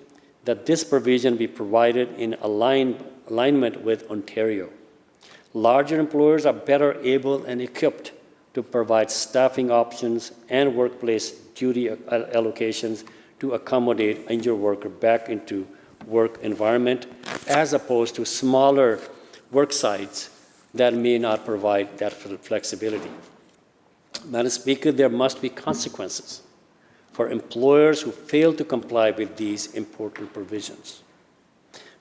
that this provision be provided in alignment with Ontario. Larger employers are better able and equipped to provide staffing options and workplace duty allocations to accommodate injured worker back into work environment, as opposed to smaller work sites that may not provide that flexibility. Madam Speaker, there must be consequences for employers who fail to comply with these important provisions.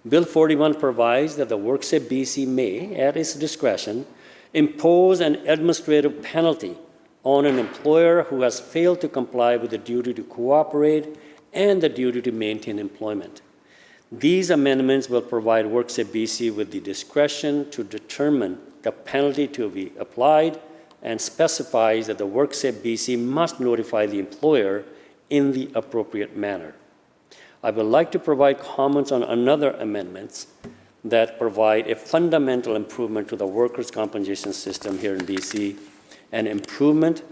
Bill 41 provides that the WorkSafe BC may, at its discretion, impose an administrative penalty on an employer who has failed to comply with the duty to cooperate and the duty to maintain employment. These amendments will provide WorkSafe BC with the discretion to determine the penalty to be applied and specifies that the WorkSafe BC must notify the employer in the appropriate manner. I would like to provide comments on another amendments that provide a fundamental improvement to the workers' compensation system here in BC, an improvement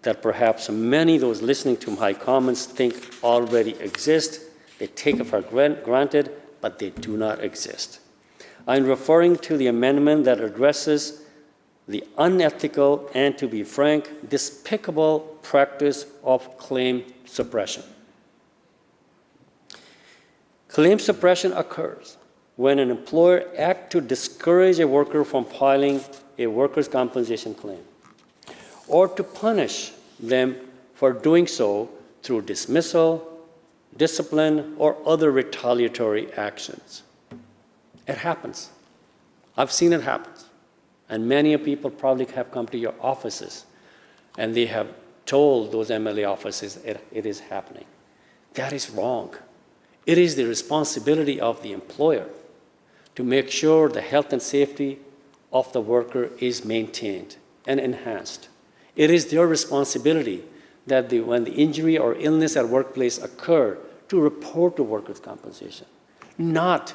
that perhaps many of those listening to my comments think already exist. They take it for granted, but they do not exist. I'm referring to the amendment that addresses the unethical and, to be frank, despicable practice of claim suppression. Claim suppression occurs when an employer acts to discourage a worker from filing a workers' compensation claim, or to punish them for doing so through dismissal, discipline, or other retaliatory actions. It happens. I've seen it happen. And many people probably have come to your offices and they have told those MLA offices it is happening. That is wrong. It is the responsibility of the employer to make sure the health and safety of the worker is maintained and enhanced. It is their responsibility that when the injury or illness at workplace occur, to report to workers' compensation, not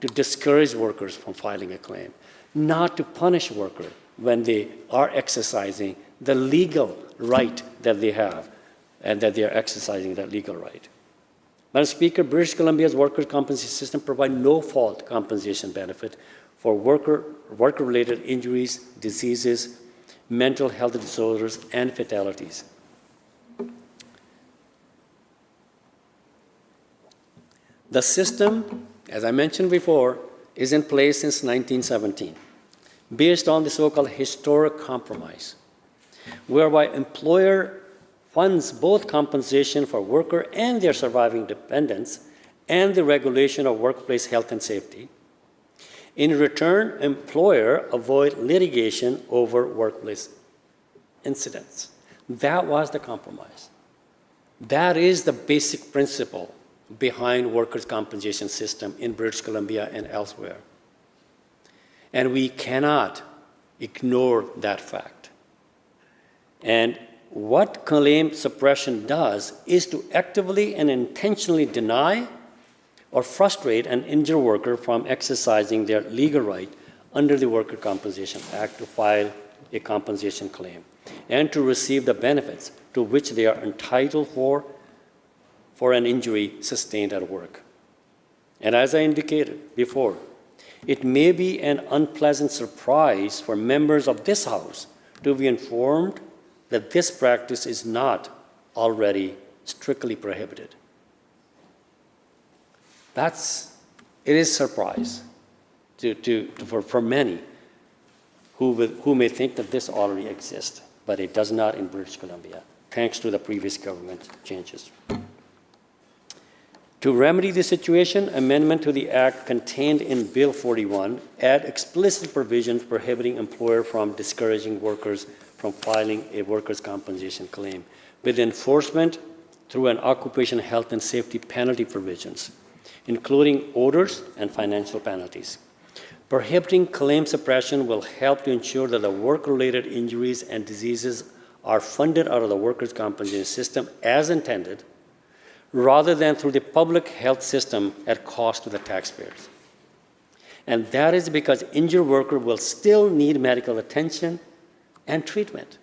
to discourage workers from filing a claim, not to punish workers when they are exercising the legal right that they have and that they are exercising that legal right. Madam Speaker, British Columbia's workers' compensation system provides no-fault compensation benefit for worker-related injuries, diseases, mental health disorders, and fatalities. The system, as I mentioned before, is in place since 1917, based on the so-called historic compromise, whereby employer funds both compensation for worker and their surviving dependents and the regulation of workplace health and safety. In return, employer avoid litigation over workplace incidents. That was the compromise. That is the basic principle behind workers' compensation system in British Columbia and elsewhere. And we cannot ignore that fact. And what claim suppression does is to actively and intentionally deny or frustrate an injured worker from exercising their legal right under the Workers' Compensation Act to file a compensation claim and to receive the benefits to which they are entitled for an injury sustained at work. And as I indicated before, it may be an unpleasant surprise for members of this House to be informed that this practice is not already strictly prohibited. It is a surprise for many who may think that this already exists, but it does not in British Columbia, thanks to the previous government changes. To remedy the situation, amendment to the Act contained in Bill 41 add explicit provisions prohibiting employer from discouraging workers from filing a workers' compensation claim, with enforcement through an occupation health and safety penalty provisions, including orders and financial penalties. Prohibiting claim suppression will help to ensure that the work-related injuries and diseases are funded out of the workers' compensation system as intended, rather than through the public health system at cost to the taxpayers. And that is because injured workers will still need medical attention and treatment.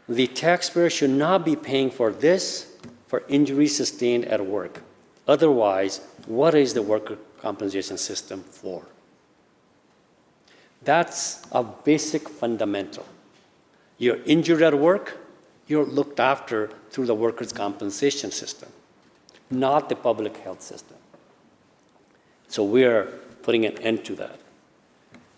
The taxpayer should not be paying for this for injuries sustained at work. Otherwise, what is the worker compensation system for? That's a basic fundamental. You're injured at work, you're looked after through the workers' compensation system, not the public health system. So we're putting an end to that.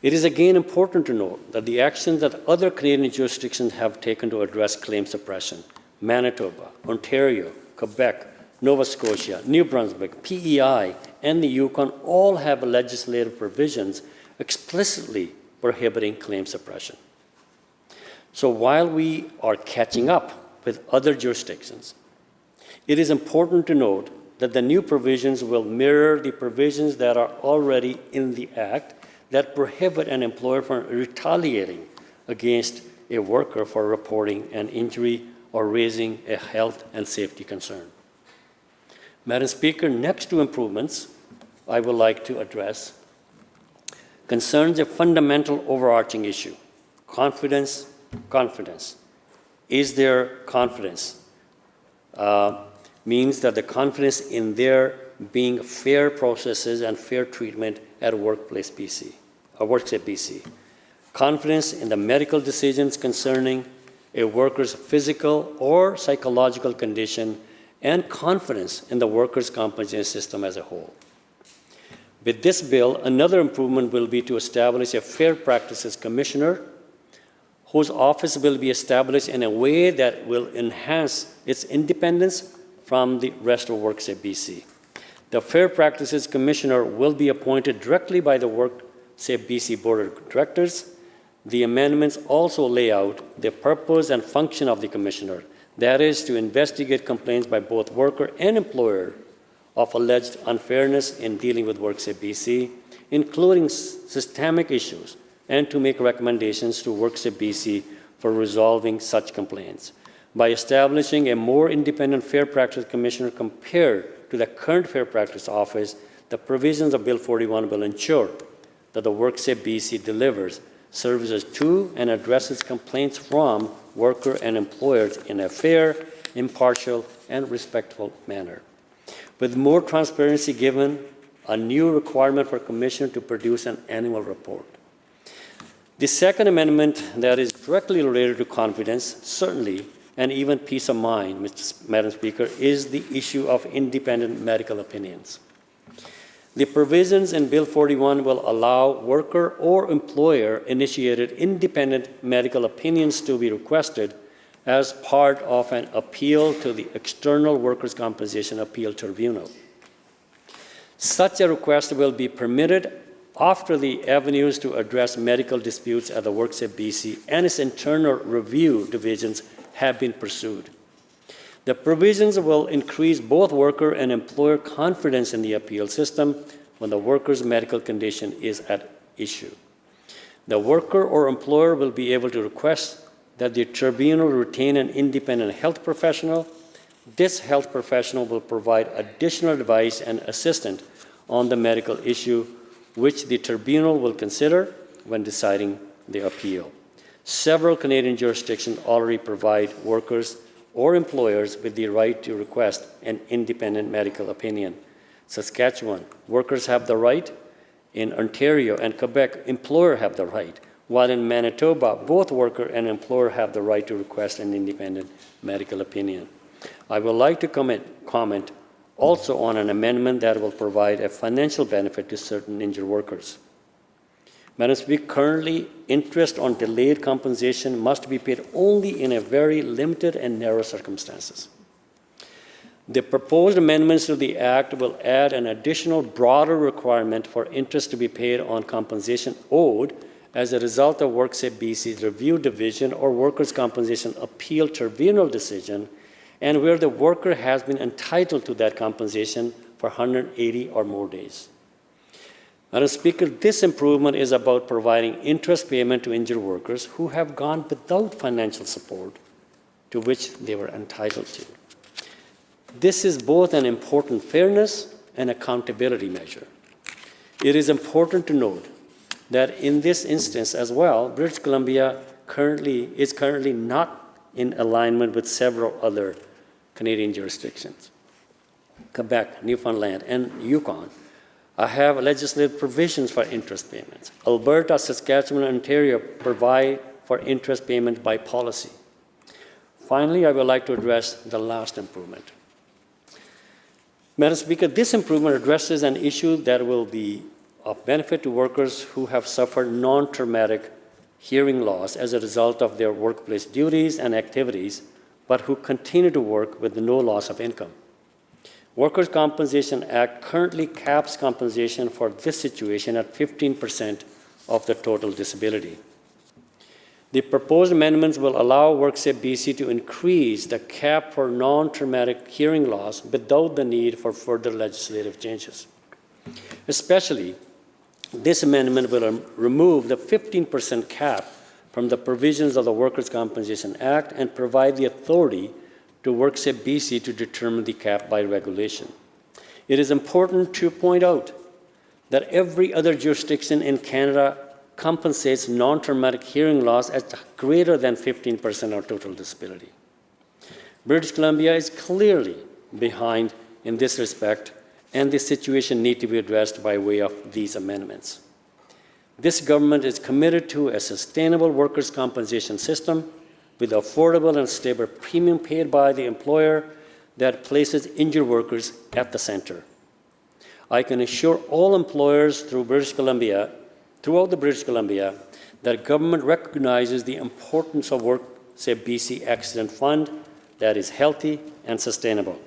It is again important to note that the actions that other Canadian jurisdictions have taken to address claim suppression, Manitoba, Ontario, Quebec, Nova Scotia, New Brunswick, PEI, and the Yukon all have legislative provisions explicitly prohibiting claim suppression. So while we are catching up with other jurisdictions, it is important to note that the new provisions will mirror the provisions that are already in the Act that prohibit an employer from retaliating against a worker for reporting an injury or raising a health and safety concern. Madam Speaker, next to improvements I would like to address concerns a fundamental overarching issue: confidence. Confidence. Is there confidence? Means that the confidence in there being fair processes and fair treatment at Workplace BC, or Works at BC. Confidence in the medical decisions concerning a worker's physical or psychological condition, and confidence in the workers' compensation system as a whole. With this bill, another improvement will be to establish a Fair Practices Commissioner whose office will be established in a way that will enhance its independence from the rest of Works at BC. The Fair Practices Commissioner will be appointed directly by the Works at BC Board of Directors. The amendments also lay out the purpose and function of the Commissioner, that is, to investigate complaints by both worker and employer of alleged unfairness in dealing with Works at BC, including systemic issues, and to make recommendations to Works at BC for resolving such complaints. By establishing a more independent Fair Practice Commissioner compared to the current Fair Practice Office, the provisions of Bill 41 will ensure that the Works at BC delivers services to and addresses complaints from worker and employers in a fair, impartial, and respectful manner. With more transparency given, a new requirement for Commissioner to produce an annual report. The second amendment that is directly related to confidence, certainly, and even peace of mind, Madam Speaker, is the issue of independent medical opinions. The provisions in Bill 41 will allow worker or employer-initiated independent medical opinions to be requested as part of an appeal to the External Workers' Compensation Appeal Tribunal. Such a request will be permitted after the avenues to address medical disputes at the Works at BC and its internal review divisions have been pursued. The provisions will increase both worker and employer confidence in the appeal system when the worker's medical condition is at issue. The worker or employer will be able to request that the tribunal retain an independent health professional. This health professional will provide additional advice and assistance on the medical issue, which the tribunal will consider when deciding the appeal. Several Canadian jurisdictions already provide workers or employers with the right to request an independent medical opinion. Saskatchewan, workers have the right. In Ontario and Quebec, employers have the right. While in Manitoba, both worker and employer have the right to request an independent medical opinion. I would like to comment also on an amendment that will provide a financial benefit to certain injured workers. Madam Speaker, currently, interest on delayed compensation must be paid only in a very limited and narrow circumstances. The proposed amendments to the Act will add an additional broader requirement for interest to be paid on compensation owed as a result of Works at BC's Review Division or Workers' Compensation Appeal Tribunal decision, and where the worker has been entitled to that compensation for 180 or more days. Madam Speaker, this improvement is about providing interest payment to injured workers who have gone without financial support to which they were entitled to. This is both an important fairness and accountability measure. It is important to note that in this instance as well, British Columbia is currently not in alignment with several other Canadian jurisdictions. Quebec, Newfoundland, and Yukon I have legislative provisions for interest payments. Alberta, Saskatchewan, and Ontario provide for interest payment by policy. Finally, I would like to address the last improvement. Madam Speaker, this improvement addresses an issue that will be of benefit to workers who have suffered non-traumatic hearing loss as a result of their workplace duties and activities, but who continue to work with no loss of income. Workers' Compensation Act currently caps compensation for this situation at 15% of the total disability. The proposed amendments will allow WorkSafe BC to increase the cap for non-traumatic hearing loss without the need for further legislative changes. Especially, this amendment will remove the 15% cap from the provisions of the Workers' Compensation Act and provide the authority to WorkSafe BC to determine the cap by regulation. It is important to point out that every other jurisdiction in Canada compensates non-traumatic hearing loss at greater than 15% of total disability. British Columbia is clearly behind in this respect, and this situation needs to be addressed by way of these amendments. This government is committed to a sustainable workers' compensation system with affordable and stable premium paid by the employer that places injured workers at the center. I can assure all employers throughout the British Columbia that government recognizes the importance of WorkSafe BC Accident Fund that is healthy and sustainable.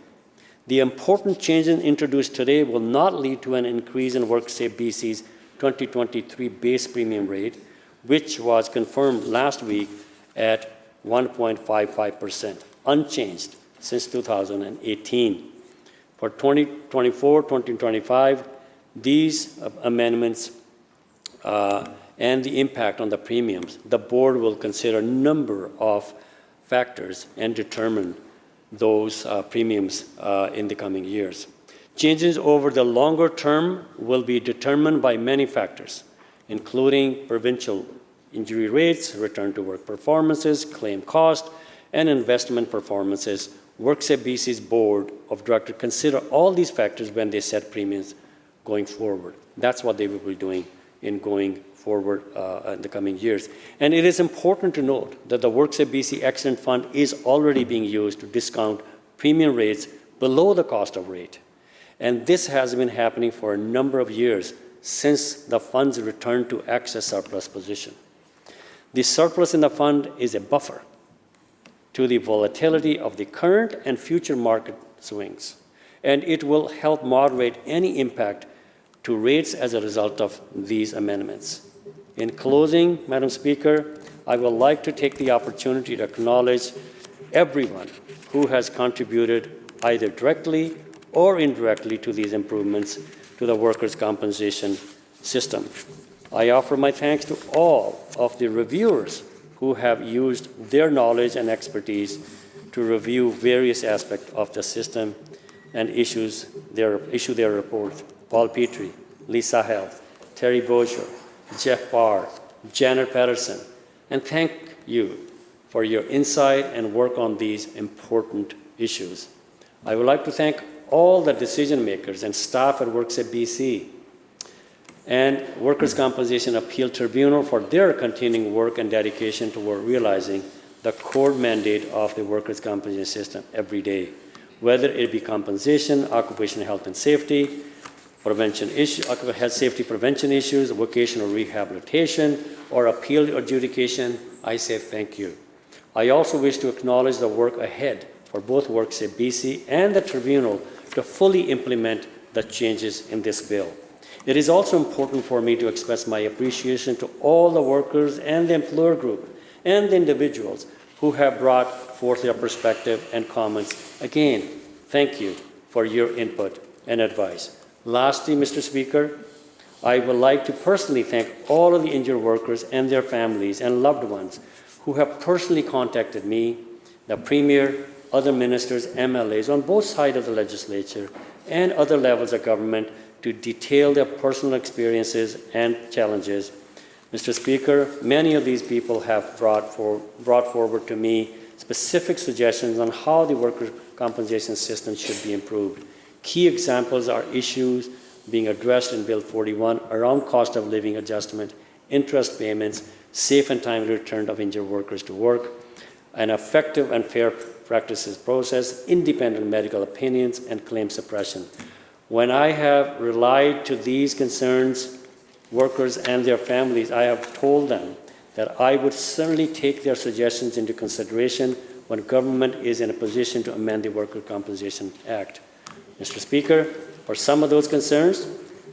The important changes introduced today will not lead to an increase in WorkSafe BC's 2023 base premium rate, which was confirmed last week at 1.55%, unchanged since 2018. For 2024-2025, these amendments and the impact on the premiums, the board will consider a number of factors and determine those premiums in the coming years. Changes over the longer term will be determined by many factors, including provincial injury rates, return to work performances, claim cost, and investment performances. WorkSafe BC's board of directors consider all these factors when they set premiums going forward. That's what they will be doing in going forward in the coming years. And it is important to note that the WorkSafe BC Accident Fund is already being used to discount premium rates below the cost of rate. And this has been happening for a number of years since the fund's return to excess surplus position. The surplus in the fund is a buffer to the volatility of the current and future market swings, and it will help moderate any impact to rates as a result of these amendments. In closing, Madam Speaker, I would like to take the opportunity to acknowledge everyone who has contributed either directly or indirectly to these improvements to the workers' compensation system. I offer my thanks to all of the reviewers who have used their knowledge and expertise to review various aspects of the system and issue their reports. Paul Petrie, Lisa Health, Terry Bozier, Jeff Barr, Janet Patterson, and thank you for your insight and work on these important issues. I would like to thank all the decision makers and staff at WorkSafe BC and Workers' Compensation Appeal Tribunal for their continuing work and dedication toward realizing the core mandate of the workers' compensation system every day, whether it be compensation, occupational health and safety, health safety prevention issues, vocational rehabilitation, or appeal adjudication. I say thank you. I also wish to acknowledge the work ahead for both WorkSafe BC and the Tribunal to fully implement the changes in this bill. It is also important for me to express my appreciation to all the workers and the employer group and the individuals who have brought forth their perspective and comments. Again, thank you for your input and advice. Lastly, Mr. Speaker, I would like to personally thank all of the injured workers and their families and loved ones who have personally contacted me, the Premier, other ministers, MLAs on both sides of the legislature and other levels of government to detail their personal experiences and challenges. Mr. Speaker, many of these people have brought forward to me specific suggestions on how the workers' compensation system should be improved. Key examples are issues being addressed in Bill 41 around cost of living adjustment, interest payments, safe and timely return of injured workers to work, an effective and fair practices process, independent medical opinions, and claim suppression. When I have relied to these concerns, workers and their families, I have told them that I would certainly take their suggestions into consideration when government is in a position to amend the Worker Compensation Act. Mr. Speaker, for some of those concerns,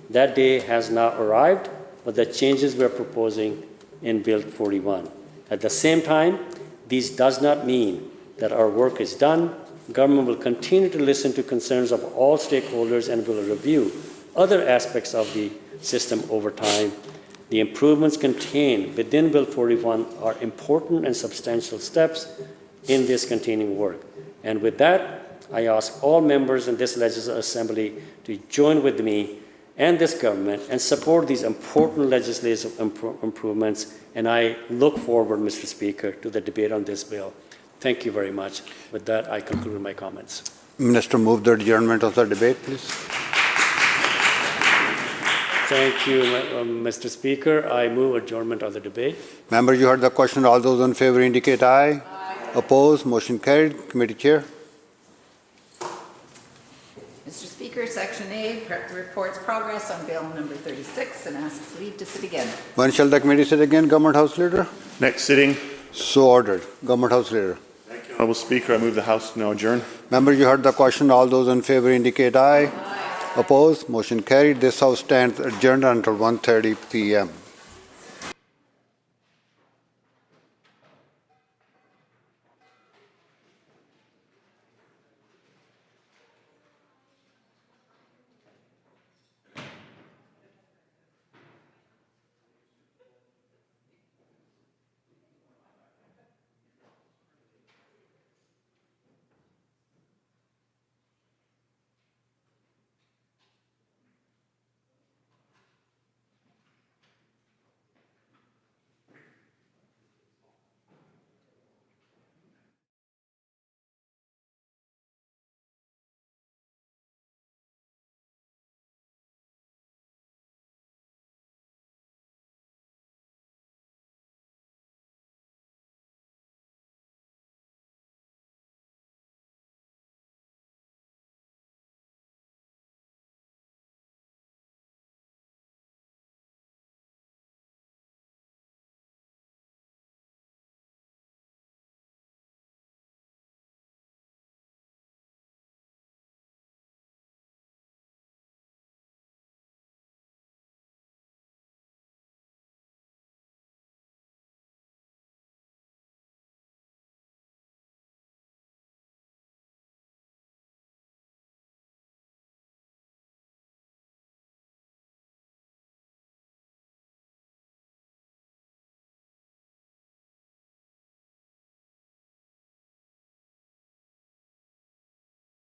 that day has not arrived, but the changes we're proposing in Bill 41. At the same time, this does not mean that our work is done. Government will continue to listen to concerns of all stakeholders and will review other aspects of the system over time. The improvements contained within Bill 41 are important and substantial steps in this continuing work. And with that, I ask all members in this Legislative Assembly to join with me and this government and support these important legislative improvements. And I look forward, Mr. Speaker, to the debate on this bill. Thank you very much. With that, I conclude my comments. Minister, move the adjournment of the debate, please. Thank you, Mr. Speaker. I move adjournment of the debate. Members, you heard the question. All those in favor indicate aye. Aye. Opposed? Motion carried. Committee Chair. Mr. Speaker, Section A reports progress on Bill number 36 and asks leave to sit again. When shall the committee sit again, Government House Leader? Next sitting. So ordered. Government House Leader. Thank you, Honourable Speaker. I move the House now adjourn. Members, you heard the question. All those in favor indicate aye. Aye. Opposed? Motion carried. This House stands adjourned until 1:30 p.m.